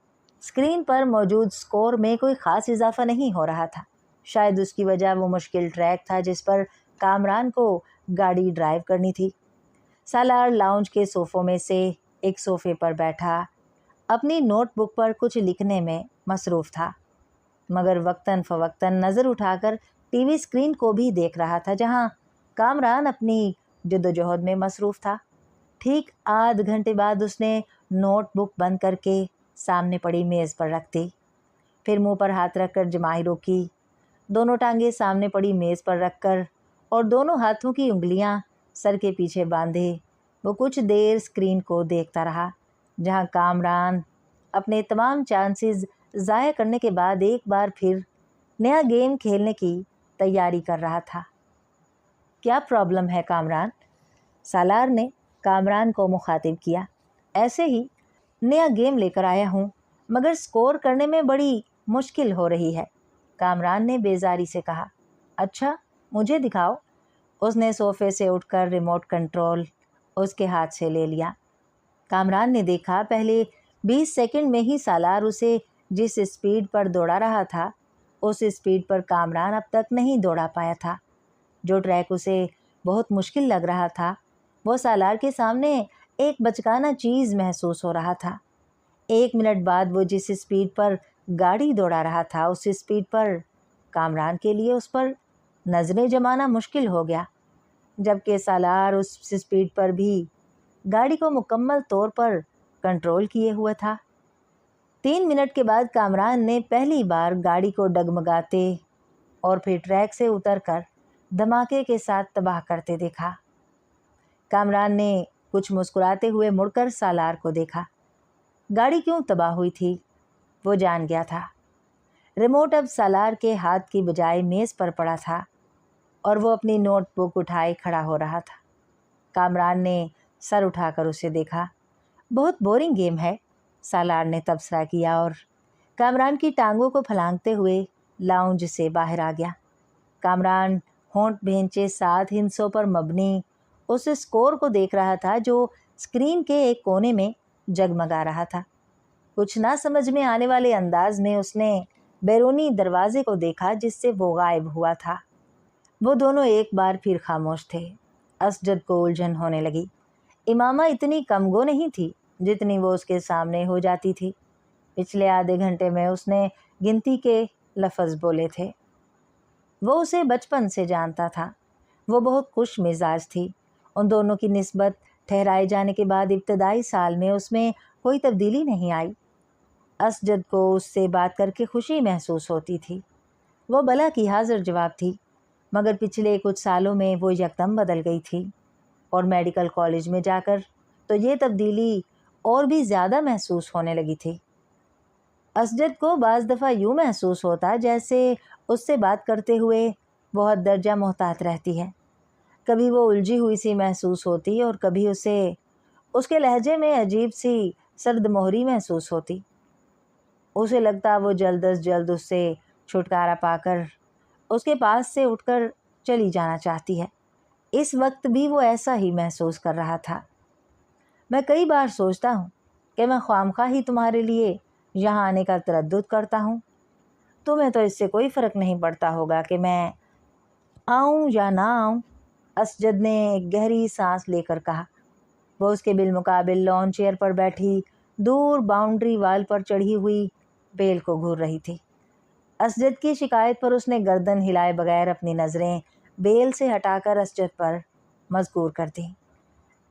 स्क्रीन पर मौजूद स्कोर में कोई ख़ास इजाफा नहीं हो रहा था। शायद उसकी वजह वो मुश्किल ट्रैक था जिस पर कामरान को गाड़ी ड्राइव करनी थी। सालार लाउंज के सोफ़ों में से एक सोफ़े पर बैठा अपनी नोटबुक पर कुछ लिखने में मसरूफ़ था, मगर वक्तन फ़वक्तन नज़र उठाकर टीवी स्क्रीन को भी देख रहा था, जहां कामरान अपनी जद्दोजहद में मसरूफ़ था। ठीक आध घंटे बाद उसने नोटबुक बंद करके सामने पड़ी मेज़ पर रख दी। फिर मुंह पर हाथ रखकर जमाई रोकी, दोनों टांगें सामने पड़ी मेज़ पर रखकर और दोनों हाथों की उंगलियां सर के पीछे बांधे वो कुछ देर स्क्रीन को देखता रहा, जहां कामरान अपने तमाम चांसेस ज़ाया करने के बाद एक बार फिर नया गेम खेलने की तैयारी कर रहा था। क्या प्रॉब्लम है कामरान? सालार ने कामरान को मुखातिब किया। ऐसे ही नया गेम लेकर आया हूँ, मगर स्कोर करने में बड़ी मुश्किल हो रही है, कामरान ने बेजारी से कहा। अच्छा, मुझे दिखाओ। उसने सोफ़े से उठकर रिमोट कंट्रोल उसके हाथ से ले लिया। कामरान ने देखा पहले 20 सेकंड में ही सालार उसे जिस स्पीड पर दौड़ा रहा था उस स्पीड पर कामरान अब तक नहीं दौड़ा पाया था। जो ट्रैक उसे बहुत मुश्किल लग रहा था वो सालार के सामने एक बचकाना चीज़ महसूस हो रहा था। 1 मिनट बाद वो जिस स्पीड पर गाड़ी दौड़ा रहा था उस स्पीड पर कामरान के लिए उस पर नज़रें जमाना मुश्किल हो गया, जबकि सालार उस स्पीड पर भी गाड़ी को मुकम्मल तौर पर कंट्रोल किए हुआ था। 3 मिनट के बाद कामरान ने पहली बार गाड़ी को डगमगाते और फिर ट्रैक से उतरकर धमाके के साथ तबाह करते देखा। कामरान ने कुछ मुस्कुराते हुए मुड़कर सालार को देखा। गाड़ी क्यों तबाह हुई थी वो जान गया था। रिमोट अब सालार के हाथ की बजाय मेज़ पर पड़ा था और वो अपनी नोटबुक उठाए खड़ा हो रहा था। कामरान ने सर उठाकर उसे देखा। बहुत बोरिंग गेम है, सालार ने तबसरा किया और कामरान की टांगों को फलांगते हुए लाउंज से बाहर आ गया। कामरान होंठ भेंचे 7 हिंसों पर मबनी उस स्कोर को देख रहा था जो स्क्रीन के एक कोने में जगमगा रहा था। कुछ ना समझ में आने वाले अंदाज में उसने बैरूनी दरवाजे को देखा जिससे वो गायब हुआ था। वो दोनों एक बार फिर खामोश थे। असजद को उलझन होने लगी। इमामा इतनी कमगो नहीं थी जितनी वो उसके सामने हो जाती थी। पिछले आधे घंटे में उसने गिनती के लफ्ज़ बोले थे। वो उसे बचपन से जानता था। वो बहुत खुश मिजाज थी। उन दोनों की निस्बत ठहराए जाने के बाद इब्तदाई साल में उसमें कोई तब्दीली नहीं आई। असजद को उससे बात करके खुशी महसूस होती थी। वो भला की हाजिर जवाब थी, मगर पिछले कुछ सालों में वो यकदम बदल गई थी और मेडिकल कॉलेज में जाकर तो ये तब्दीली और भी ज़्यादा महसूस होने लगी थी। असजद को बाज़ दफ़ा यूँ महसूस होता जैसे उससे बात करते हुए बहुत दर्जा मोहतात रहती है। कभी वो उलझी हुई सी महसूस होती और कभी उसे उसके लहजे में अजीब सी सर्द मोहरी महसूस होती। उसे लगता वो जल्द अज जल्द उससे छुटकारा पाकर उसके पास से उठकर चली जाना चाहती है। इस वक्त भी वो ऐसा ही महसूस कर रहा था। मैं कई बार सोचता हूँ कि मैं ख्वामखा ही तुम्हारे लिए यहाँ आने का तरद्दुद करता हूँ। तुम्हें तो इससे कोई फ़र्क नहीं पड़ता होगा कि मैं आऊँ या ना आऊँ। असजद ने एक गहरी सांस लेकर कहा। वो उसके बिलमुकाबिल लॉन चेयर पर बैठी दूर बाउंड्री वाल पर चढ़ी हुई बेल को घूर रही थी। असजद की शिकायत पर उसने गर्दन हिलाए बगैर अपनी नज़रें बेल से हटाकर असजद पर मजबूर कर दी।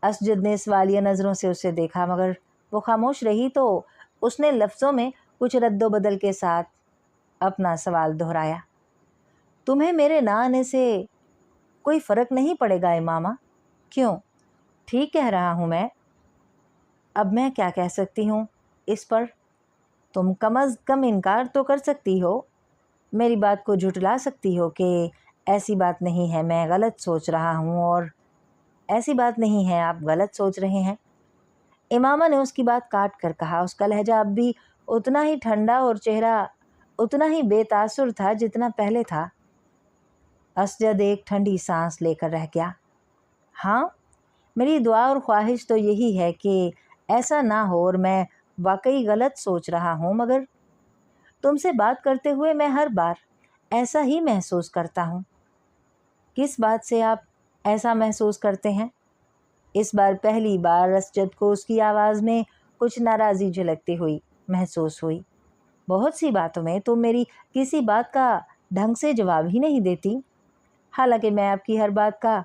असजद ने सवालिया नज़रों से उसे देखा, मगर वो खामोश रही तो उसने लफ्ज़ों में कुछ रद्दोबदल के साथ अपना सवाल दोहराया। तुम्हें मेरे ना आने से कोई फ़र्क नहीं पड़ेगा इमामा? क्यों? ठीक कह रहा हूँ मैं। अब मैं क्या कह सकती हूँ इस पर? तुम कम अज़ कम इनकार तो कर सकती हो, मेरी बात को झुठला सकती हो कि ऐसी बात नहीं है, मैं गलत सोच रहा हूँ, और ऐसी बात नहीं है, आप गलत सोच रहे हैं। इमामा ने उसकी बात काट कर कहा। उसका लहजा अब भी उतना ही ठंडा और चेहरा उतना ही बेतासुर था जितना पहले था। असजद एक ठंडी सांस लेकर रह गया। हाँ, मेरी दुआ और ख्वाहिश तो यही है कि ऐसा ना हो, और मैं वाकई गलत सोच रहा हूँ, मगर तुमसे बात करते हुए मैं हर बार ऐसा ही महसूस करता हूँ। किस बात से आप ऐसा महसूस करते हैं? इस बार पहली बार असजद को उसकी आवाज़ में कुछ नाराज़ी झलकती हुई महसूस हुई। बहुत सी बातों में तुम मेरी किसी बात का ढंग से जवाब ही नहीं देती, हालांकि मैं आपकी हर बात का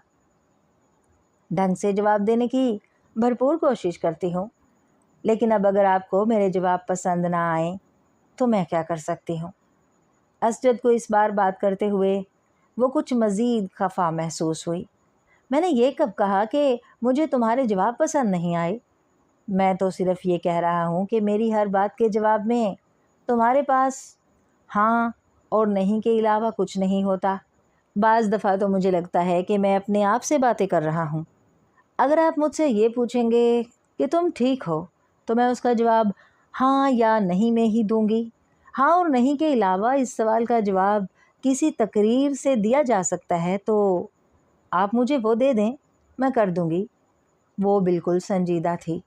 ढंग से जवाब देने की भरपूर कोशिश करती हूँ। लेकिन अब अगर आपको मेरे जवाब पसंद ना आए तो मैं क्या कर सकती हूँ? असजद को इस बार बात करते हुए वो कुछ मज़ीद खफा महसूस हुई। मैंने ये कब कहा कि मुझे तुम्हारे जवाब पसंद नहीं आए? मैं तो सिर्फ़ ये कह रहा हूँ कि मेरी हर बात के जवाब में तुम्हारे पास हाँ और नहीं के अलावा कुछ नहीं होता। बाज़ दफ़ा तो मुझे लगता है कि मैं अपने आप से बातें कर रहा हूँ। अगर आप मुझसे ये पूछेंगे कि तुम ठीक हो, तो मैं उसका जवाब हाँ या नहीं में ही दूंगी। हाँ और नहीं के अलावा इस सवाल का जवाब किसी तकरीर से दिया जा सकता है, तो आप मुझे वो दे दें, मैं कर दूंगी। वो बिल्कुल संजीदा थी।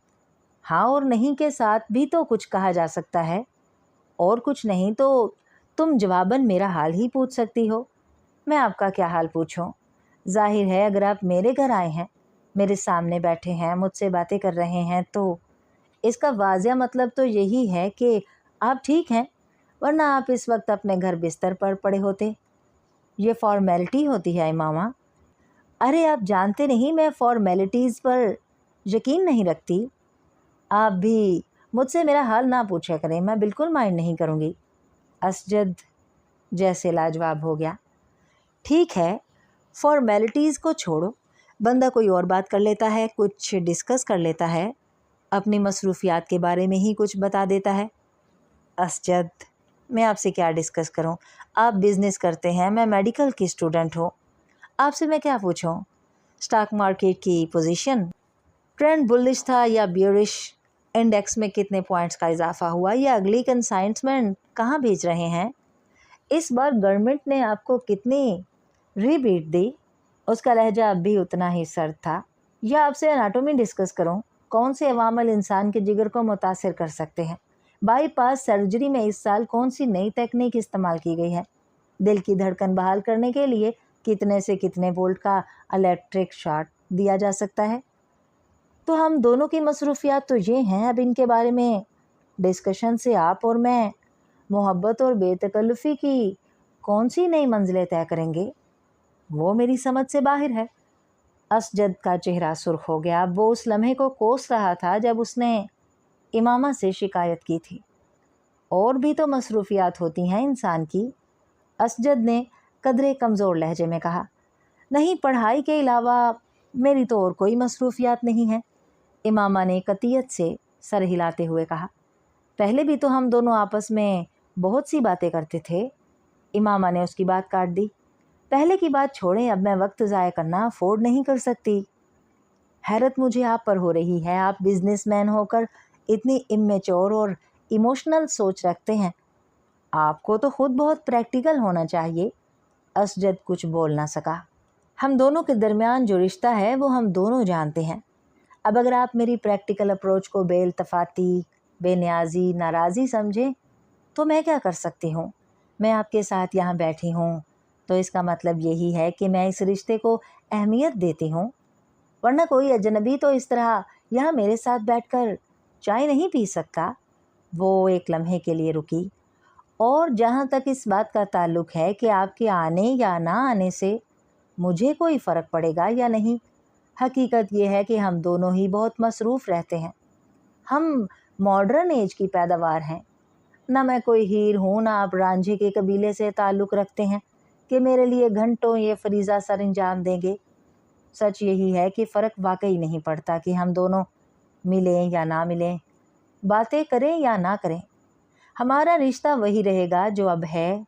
हाँ और नहीं के साथ भी तो कुछ कहा जा सकता है, और कुछ नहीं तो तुम जवाबन मेरा हाल ही पूछ सकती हो। मैं आपका क्या हाल पूछूं? जाहिर है अगर आप मेरे घर आए हैं, मेरे सामने बैठे हैं, मुझसे बातें कर रहे हैं, तो इसका वाज़िया मतलब तो यही है कि आप ठीक हैं, वरना आप इस वक्त अपने घर बिस्तर पर पड़े होते। ये फॉर्मेलिटी होती है इमामा। अरे आप जानते नहीं, मैं फॉर्मेलिटीज़ पर यकीन नहीं रखती। आप भी मुझसे मेरा हाल ना पूछा करें, मैं बिल्कुल माइंड नहीं करूँगी। असजद जैसे लाजवाब हो गया। ठीक है, फॉर्मेलिटीज़ को छोड़ो, बंदा कोई और बात कर लेता है, कुछ डिस्कस कर लेता है, अपनी मसरूफियात के बारे में ही कुछ बता देता है। असजद, मैं आपसे क्या डिस्कस करूं? आप बिज़नेस करते हैं, मैं मेडिकल की स्टूडेंट हूँ। आपसे मैं क्या पूछूं? स्टॉक मार्केट की पोजीशन, ट्रेंड बुलिश था या बियरिश, इंडेक्स में कितने पॉइंट्स का इजाफा हुआ, या अगली कंसाइनमेंट कहाँ भेज रहे हैं, इस बार गवर्नमेंट ने आपको कितनी रिबेट दी? उसका लहजा अब भी उतना ही सर्द था। या आपसे एनाटॉमी डिस्कस करूं, कौन से अवामल इंसान के जिगर को मुतासिर कर सकते हैं? बाईपास सर्जरी में इस साल कौन सी नई तकनीक इस्तेमाल की गई है? दिल की धड़कन बहाल करने के लिए कितने से कितने वोल्ट का इलेक्ट्रिक शॉक दिया जा सकता है? तो हम दोनों की मसरूफियात तो ये हैं, अब इनके बारे में डिस्कशन से आप और मैं मोहब्बत और बेतकल्लुफ़ी की कौन सी नई मंजिलें तय करेंगे, वो मेरी समझ से बाहर है। असजद का चेहरा सुर्ख हो गया। वो उस लम्हे को कोस रहा था जब उसने इमामा से शिकायत की थी। और भी तो मसरूफियात होती हैं इंसान की, असजद ने कदरे कमज़ोर लहजे में कहा। नहीं, पढ़ाई के अलावा मेरी तो और कोई मसरूफियात नहीं है, इमामा ने कतियत से सर हिलाते हुए कहा। पहले भी तो हम दोनों आपस में बहुत सी बातें करते थे। इमामा ने उसकी बात काट दी। पहले की बात छोड़ें, अब मैं वक्त ज़ाया करना अफोर्ड नहीं कर सकती। हैरत मुझे आप पर हो रही है, आप बिजनेसमैन होकर इतनी इमेच्योर और इमोशनल सोच रखते हैं। आपको तो खुद बहुत प्रैक्टिकल होना चाहिए। असजद कुछ बोल ना सका। हम दोनों के दरमियान जो रिश्ता है वो हम दोनों जानते हैं। अब अगर आप मेरी प्रैक्टिकल अप्रोच को बेइल्तफ़ाती, बेनियाज़ी, नाराज़ी समझें तो मैं क्या कर सकती हूँ। मैं आपके साथ यहाँ बैठी हूँ तो इसका मतलब यही है कि मैं इस रिश्ते को अहमियत देती हूँ, वरना कोई अजनबी तो इस तरह यहाँ मेरे साथ बैठकर चाय नहीं पी सकता। वो एक लम्हे के लिए रुकी। और जहाँ तक इस बात का ताल्लुक़ है कि आपके आने या ना आने से मुझे कोई फ़र्क पड़ेगा या नहीं, हकीकत ये है कि हम दोनों ही बहुत मसरूफ़ रहते हैं। हम मॉडर्न एज की पैदावार हैं। ना मैं कोई हीर हूँ, ना आप रांझे के कबीले से ताल्लुक़ रखते हैं कि मेरे लिए घंटों ये फरीज़ा सर अंजाम देंगे। सच यही है कि फ़र्क वाकई नहीं पड़ता कि हम दोनों मिलें या ना मिलें, बातें करें या ना करें। हमारा रिश्ता वही रहेगा जो अब है,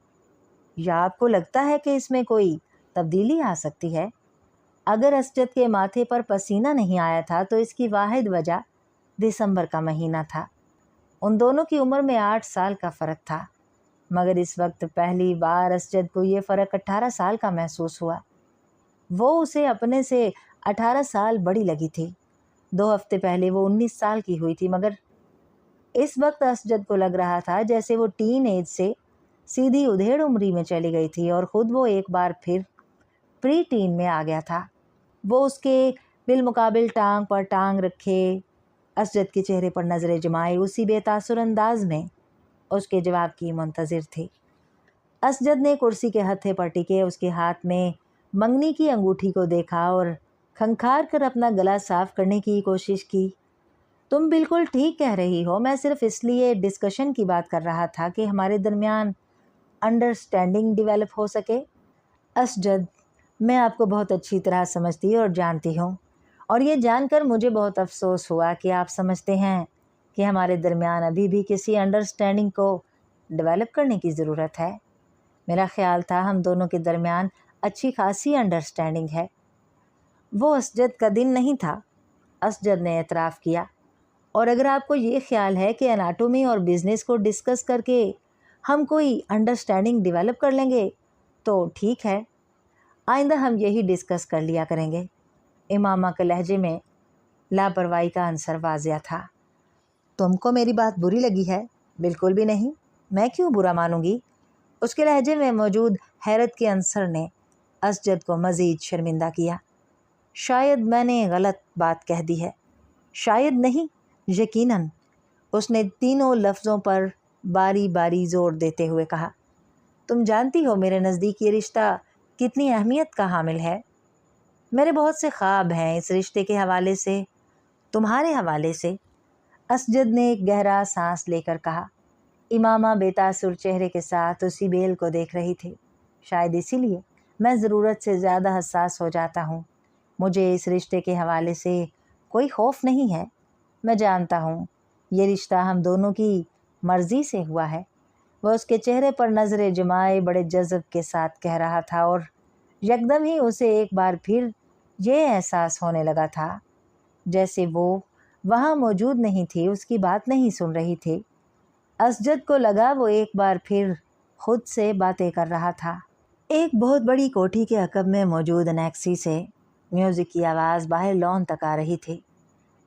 या आपको लगता है कि इसमें कोई तब्दीली आ सकती है? अगर असजद के माथे पर पसीना नहीं आया था तो इसकी वाहिद वजह दिसंबर का महीना था। उन दोनों की उम्र में 8 साल का फ़र्क था, मगर इस वक्त पहली बार असजद को ये फ़र्क 18 साल का महसूस हुआ। वो उसे अपने से 18 साल बड़ी लगी थी। 2 हफ्ते पहले वो 19 साल की हुई थी, मगर इस वक्त असजद को लग रहा था जैसे वो टीन एज से सीधी उधेड़ उम्री में चली गई थी और ख़ुद वो एक बार फिर प्री टीन में आ गया था। वो उसके बिलमुकाबिल टांग पर टांग रखे असजद के चेहरे पर नज़रें जमाए उसी बेतासुर अंदाज में उसके जवाब की मुंतज़िर थी। असजद ने कुर्सी के हत्थे पर टिके उसके हाथ में मंगनी की अंगूठी को देखा और खंखार कर अपना गला साफ करने की कोशिश की। तुम बिल्कुल ठीक कह रही हो, मैं सिर्फ इसलिए डिस्कशन की बात कर रहा था कि हमारे दरमियान अंडरस्टैंडिंग डेवलप हो सके। असजद, मैं आपको बहुत अच्छी तरह समझती और जानती हूँ, और ये जानकर मुझे बहुत अफसोस हुआ कि आप समझते हैं कि हमारे दरमियान अभी भी किसी अंडरस्टैंडिंग को डेवलप करने की ज़रूरत है। मेरा ख़्याल था हम दोनों के दरमियान अच्छी खासी अंडरस्टैंडिंग है। वो असजद का दिन नहीं था, असजद ने एतराफ़ किया। और अगर आपको ये ख्याल है कि एनाटॉमी और बिज़नेस को डिस्कस करके हम कोई अंडरस्टैंडिंग डेवलप कर लेंगे तो ठीक है, आइंदा हम यही डिस्कस कर लिया करेंगे। इमामा के लहजे में लापरवाही का अंसर वाज़िया था। तुमको मेरी बात बुरी लगी है? बिल्कुल भी नहीं, मैं क्यों बुरा मानूंगी? उसके लहजे में मौजूद हैरत के अंसर ने असजद को मज़ीद शर्मिंदा किया। शायद मैंने गलत बात कह दी है। शायद नहीं, यकीनन, उसने तीनों लफ्ज़ों पर बारी बारी ज़ोर देते हुए कहा। तुम जानती हो मेरे नज़दीक ये रिश्ता कितनी अहमियत का हामिल है। मेरे बहुत से ख्वाब हैं इस रिश्ते के हवाले से, तुम्हारे हवाले से। असजद ने एक गहरा सांस लेकर कहा। इमामा बेतासुर चेहरे के साथ उसी बेल को देख रही थी। शायद इसीलिए मैं ज़रूरत से ज़्यादा हसास हो जाता हूँ। मुझे इस रिश्ते के हवाले से कोई खौफ नहीं है। मैं जानता हूँ ये रिश्ता हम दोनों की मर्ज़ी से हुआ है। वह उसके चेहरे पर नज़रें जमाए बड़े जज़्ब के साथ कह रहा था, और यकदम ही उसे एक बार फिर ये एहसास होने लगा था जैसे वो वहाँ मौजूद नहीं थी, उसकी बात नहीं सुन रही थी। असजद को लगा वो एक बार फिर खुद से बातें कर रहा था। एक बहुत बड़ी कोठी के अकब में मौजूद अनेक्सी से म्यूज़िक की आवाज़ बाहर लॉन तक आ रही थी।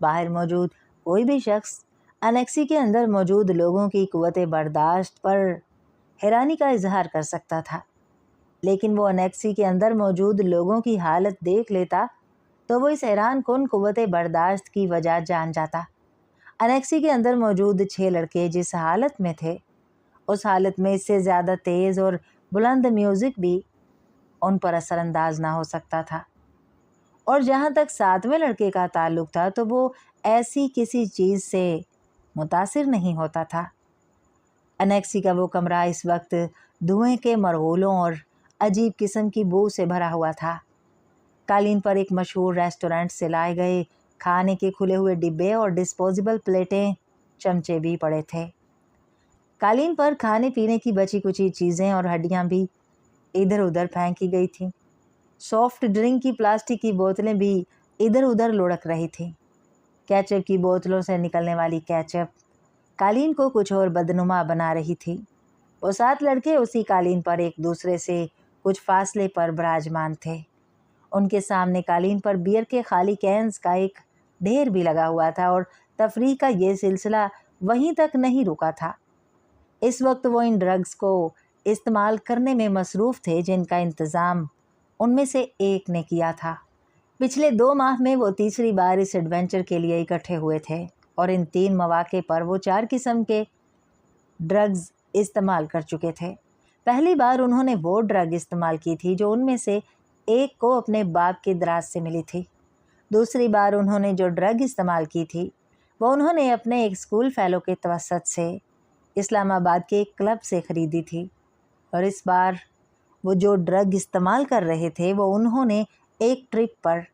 बाहर मौजूद कोई भी शख्स अनेक्सी के अंदर मौजूद लोगों की क़ुव्वत बर्दाश्त पर हैरानी का इजहार कर सकता था, लेकिन वो अनेक्सी के अंदर मौजूद लोगों की हालत देख लेता तो वो इस हैरान कुन कुव्वत बर्दाश्त की वजह जान जाता। अनेक्सी के अंदर मौजूद 6 लड़के जिस हालत में थे, उस हालत में इससे ज़्यादा तेज़ और बुलंद म्यूज़िक भी उन पर असरअंदाज ना हो सकता था। और जहाँ तक 7वें लड़के का ताल्लुक था, तो वो ऐसी किसी चीज़ से मुतासिर नहीं होता था। अनेक्सी का वो कमरा इस वक्त धुएं के मरगोलों और अजीब किस्म की बू से भरा हुआ था। कालीन पर एक मशहूर रेस्टोरेंट से लाए गए खाने के खुले हुए डिब्बे और डिस्पोजेबल प्लेटें, चमचे भी पड़े थे। कालीन पर खाने पीने की बची कुची चीज़ें और हड्डियां भी इधर उधर फेंकी गई थीं। सॉफ्ट ड्रिंक की प्लास्टिक की बोतलें भी इधर उधर लुढ़क रही थीं। केचप की बोतलों से निकलने वाली केचप कालीन को कुछ और बदनुमा बना रही थी। वो 7 लड़के उसी कालीन पर एक दूसरे से कुछ फासले पर विराजमान थे। उनके सामने कालीन पर बियर के खाली कैंस का एक ढेर भी लगा हुआ था और तफरीह का ये सिलसिला वहीं तक नहीं रुका था। इस वक्त वो इन ड्रग्स को इस्तेमाल करने में मसरूफ़ थे जिनका इंतज़ाम उनमें से एक ने किया था। पिछले 2 माह में वो तीसरी बार इस एडवेंचर के लिए इकट्ठे हुए थे और इन 3 मौक़े पर वो 4 किस्म के ड्रग्स इस्तेमाल कर चुके थे। पहली बार उन्होंने वो ड्रग इस्तेमाल की थी जो उनमें से एक को अपने बाप की दराज से मिली थी। दूसरी बार उन्होंने जो ड्रग इस्तेमाल की थी वो उन्होंने अपने एक स्कूल फेलो के तवसत से इस्लामाबाद के एक क्लब से ख़रीदी थी। और इस बार वो जो ड्रग इस्तेमाल कर रहे थे वो उन्होंने एक ट्रिप पर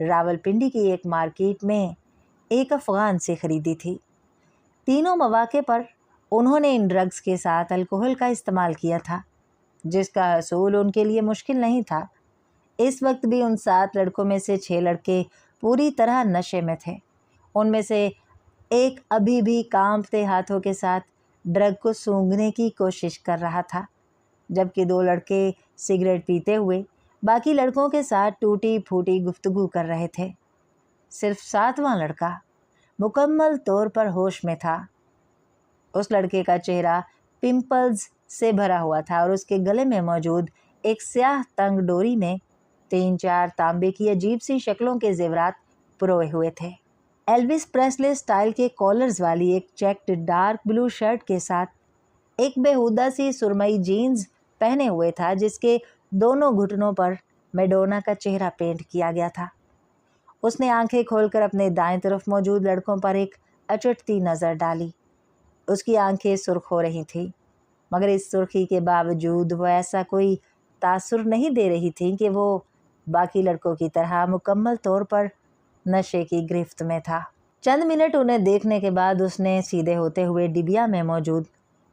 रावलपिंडी की एक मार्केट में एक अफ़गान से ख़रीदी थी। तीनों मौक़े पर उन्होंने इन ड्रग्स के साथ अल्कोहल का इस्तेमाल किया था, जिसका हसूल उनके लिए मुश्किल नहीं था। इस वक्त भी उन 7 लड़कों में से 6 लड़के पूरी तरह नशे में थे। उनमें से एक अभी भी कांपते हाथों के साथ ड्रग को सूंघने की कोशिश कर रहा था, जबकि 2 लड़के सिगरेट पीते हुए बाकी लड़कों के साथ टूटी फूटी गुफ्तगू कर रहे थे। सिर्फ 7वां लड़का मुकम्मल तौर पर होश में था। उस लड़के का चेहरा पिंपल्स से भरा हुआ था और उसके गले में मौजूद एक स्याह तंग डोरी में 3-4 तांबे की अजीब सी शक्लों के जेवरात पुरोए हुए थे। एल्विस प्रेस्ले स्टाइल के कॉलर्स वाली एक चेक्ड डार्क ब्लू शर्ट के साथ एक बेहुदा सी सुरमई जीन्स पहने हुए था, जिसके दोनों घुटनों पर मैडोना का चेहरा पेंट किया गया था। उसने आंखें खोलकर अपने दाएं तरफ मौजूद लड़कों पर एक अचटती नज़र डाली। उसकी आंखें सुर्ख हो रही थीं, मगर इस सुर्खी के बावजूद वो ऐसा कोई तासुर नहीं दे रही थी कि वो बाकी लड़कों की तरह मुकम्मल तौर पर नशे की गिरफ्त में था। चंद मिनट उन्हें देखने के बाद उसने सीधे होते हुए डिबिया में मौजूद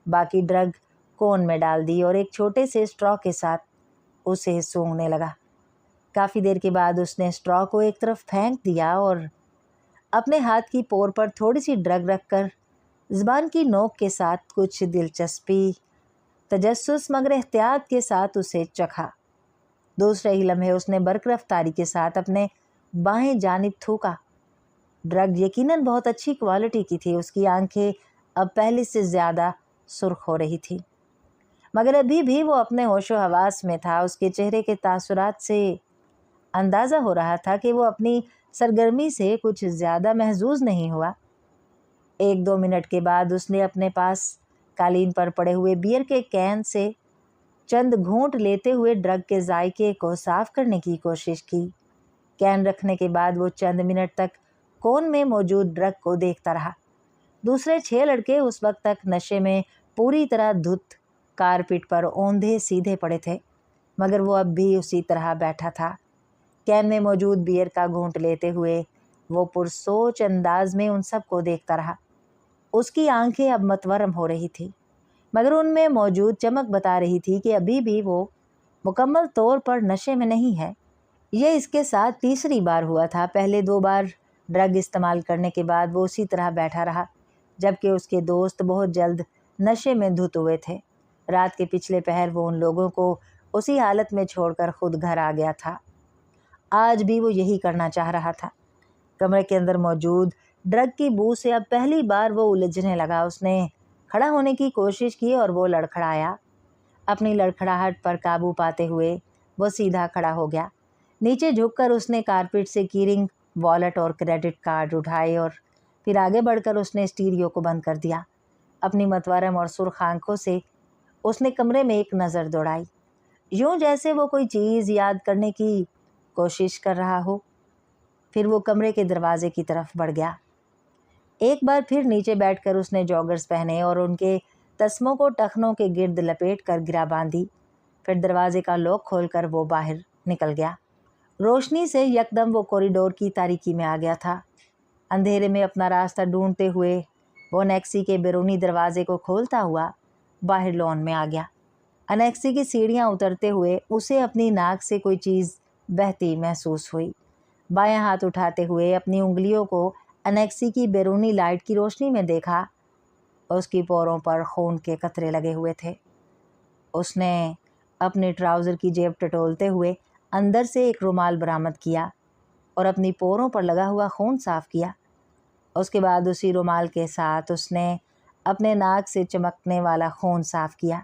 बाकी ड्रग कोन में डाल दी और एक छोटे से स्ट्रॉ के साथ उसे सूंघने लगा। काफ़ी देर के बाद उसने स्ट्रॉ को एक तरफ फेंक दिया और अपने हाथ की पोर पर थोड़ी सी ड्रग रखकर ज़बान की नोक के साथ कुछ दिलचस्पी, तजस्सुस मगर एहतियात के साथ उसे चखा। दूसरे ही लम्हे उसने बरक रफ्तारी के साथ अपने बाएं जानिब थूका। ड्रग यकीनन बहुत अच्छी क्वालिटी की थी। उसकी आंखें अब पहले से ज़्यादा सुर्ख हो रही थी, मगर अभी भी वो अपने होशो हवास में था। उसके चेहरे के तासुरात से अंदाज़ा हो रहा था कि वो अपनी सरगर्मी से कुछ ज़्यादा महजूज नहीं हुआ। 1-2 मिनट के बाद उसने अपने पास कालीन पर पड़े हुए बियर के कैन से चंद घूंट लेते हुए ड्रग के जायके को साफ करने की कोशिश की। कैन रखने के बाद वो चंद मिनट तक कोन में मौजूद ड्रग को देखता रहा। दूसरे 6 लड़के उस वक्त तक नशे में पूरी तरह धुत कारपेट पर औंधे सीधे पड़े थे, मगर वो अब भी उसी तरह बैठा था। कैन में मौजूद बियर का घूंट लेते हुए वो पुरसोच अंदाज में उन सब को देखता रहा। उसकी आंखें अब मतवरम हो रही थी, मगर उनमें मौजूद चमक बता रही थी कि अभी भी वो मुकम्मल तौर पर नशे में नहीं है। ये इसके साथ तीसरी बार हुआ था। पहले 2 बार ड्रग इस्तेमाल करने के बाद वो उसी तरह बैठा रहा, जबकि उसके दोस्त बहुत जल्द नशे में धुत हुए थे। रात के पिछले पहर वो उन लोगों को उसी हालत में छोड़कर खुद घर आ गया था। आज भी वो यही करना चाह रहा था। कमरे के अंदर मौजूद ड्रग की बू से अब पहली बार वो उलझने लगा। उसने खड़ा होने की कोशिश की और वो लड़खड़ाया। अपनी लड़खड़ाहट पर काबू पाते हुए वो सीधा खड़ा हो गया। नीचे झुककर उसने कारपेट से कीरिंग, वॉलेट और क्रेडिट कार्ड उठाए और फिर आगे बढ़कर उसने स्टीरियो को बंद कर दिया। अपनी मतवारम और सुर्ख आंखों से उसने कमरे में एक नज़र दौड़ाई, यूं जैसे वो कोई चीज़ याद करने की कोशिश कर रहा हो। फिर वो कमरे के दरवाजे की तरफ बढ़ गया। एक बार फिर नीचे बैठकर उसने जॉगर्स पहने और उनके तस्मों को टखनों के गिर्द लपेट कर गिरा बांधी। फिर दरवाजे का लॉक खोलकर वो बाहर निकल गया। रोशनी से यकदम वो कॉरिडोर की तारीकी में आ गया था। अंधेरे में अपना रास्ता ढूंढते हुए वो अनेक्सी के बैरूनी दरवाजे को खोलता हुआ बाहर लॉन में आ गया। अनेक्सी की सीढ़ियाँ उतरते हुए उसे अपनी नाक से कोई चीज़ बहती महसूस हुई। बायां हाथ उठाते हुए अपनी उंगलियों को अनेक्सी की बैरूनी लाइट की रोशनी में देखा। उसकी पोरों पर खून के कतरे लगे हुए थे। उसने अपने ट्राउज़र की जेब टटोलते हुए अंदर से एक रुमाल बरामद किया और अपनी पोरों पर लगा हुआ खून साफ़ किया। उसके बाद उसी रुमाल के साथ उसने अपने नाक से चमकने वाला खून साफ़ किया।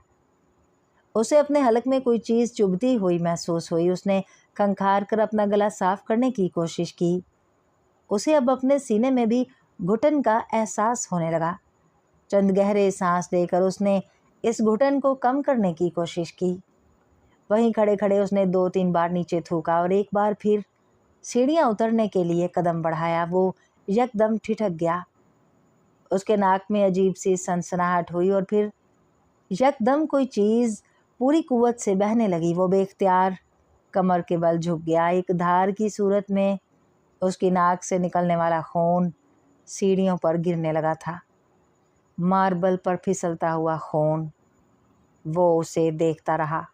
उसे अपने हलक में कोई चीज़ चुभती हुई महसूस हुई। उसने खंखार कर अपना गला साफ़ करने की कोशिश की। उसे अब अपने सीने में भी घुटन का एहसास होने लगा। चंद गहरे सांस लेकर उसने इस घुटन को कम करने की कोशिश की। वहीं खड़े खड़े उसने 2-3 बार नीचे थूका और एक बार फिर सीढ़ियाँ उतरने के लिए कदम बढ़ाया। वो यकदम ठिठक गया। उसके नाक में अजीब सी सनसनाहट हुई और फिर यकदम कोई चीज़ पूरी कुव्वत से बहने लगी। वो बेख्तियार कमर के बल झुक गया। एक धार की सूरत में उसकी नाक से निकलने वाला खून सीढ़ियों पर गिरने लगा था। मार्बल पर फिसलता हुआ खून। वो उसे देखता रहा।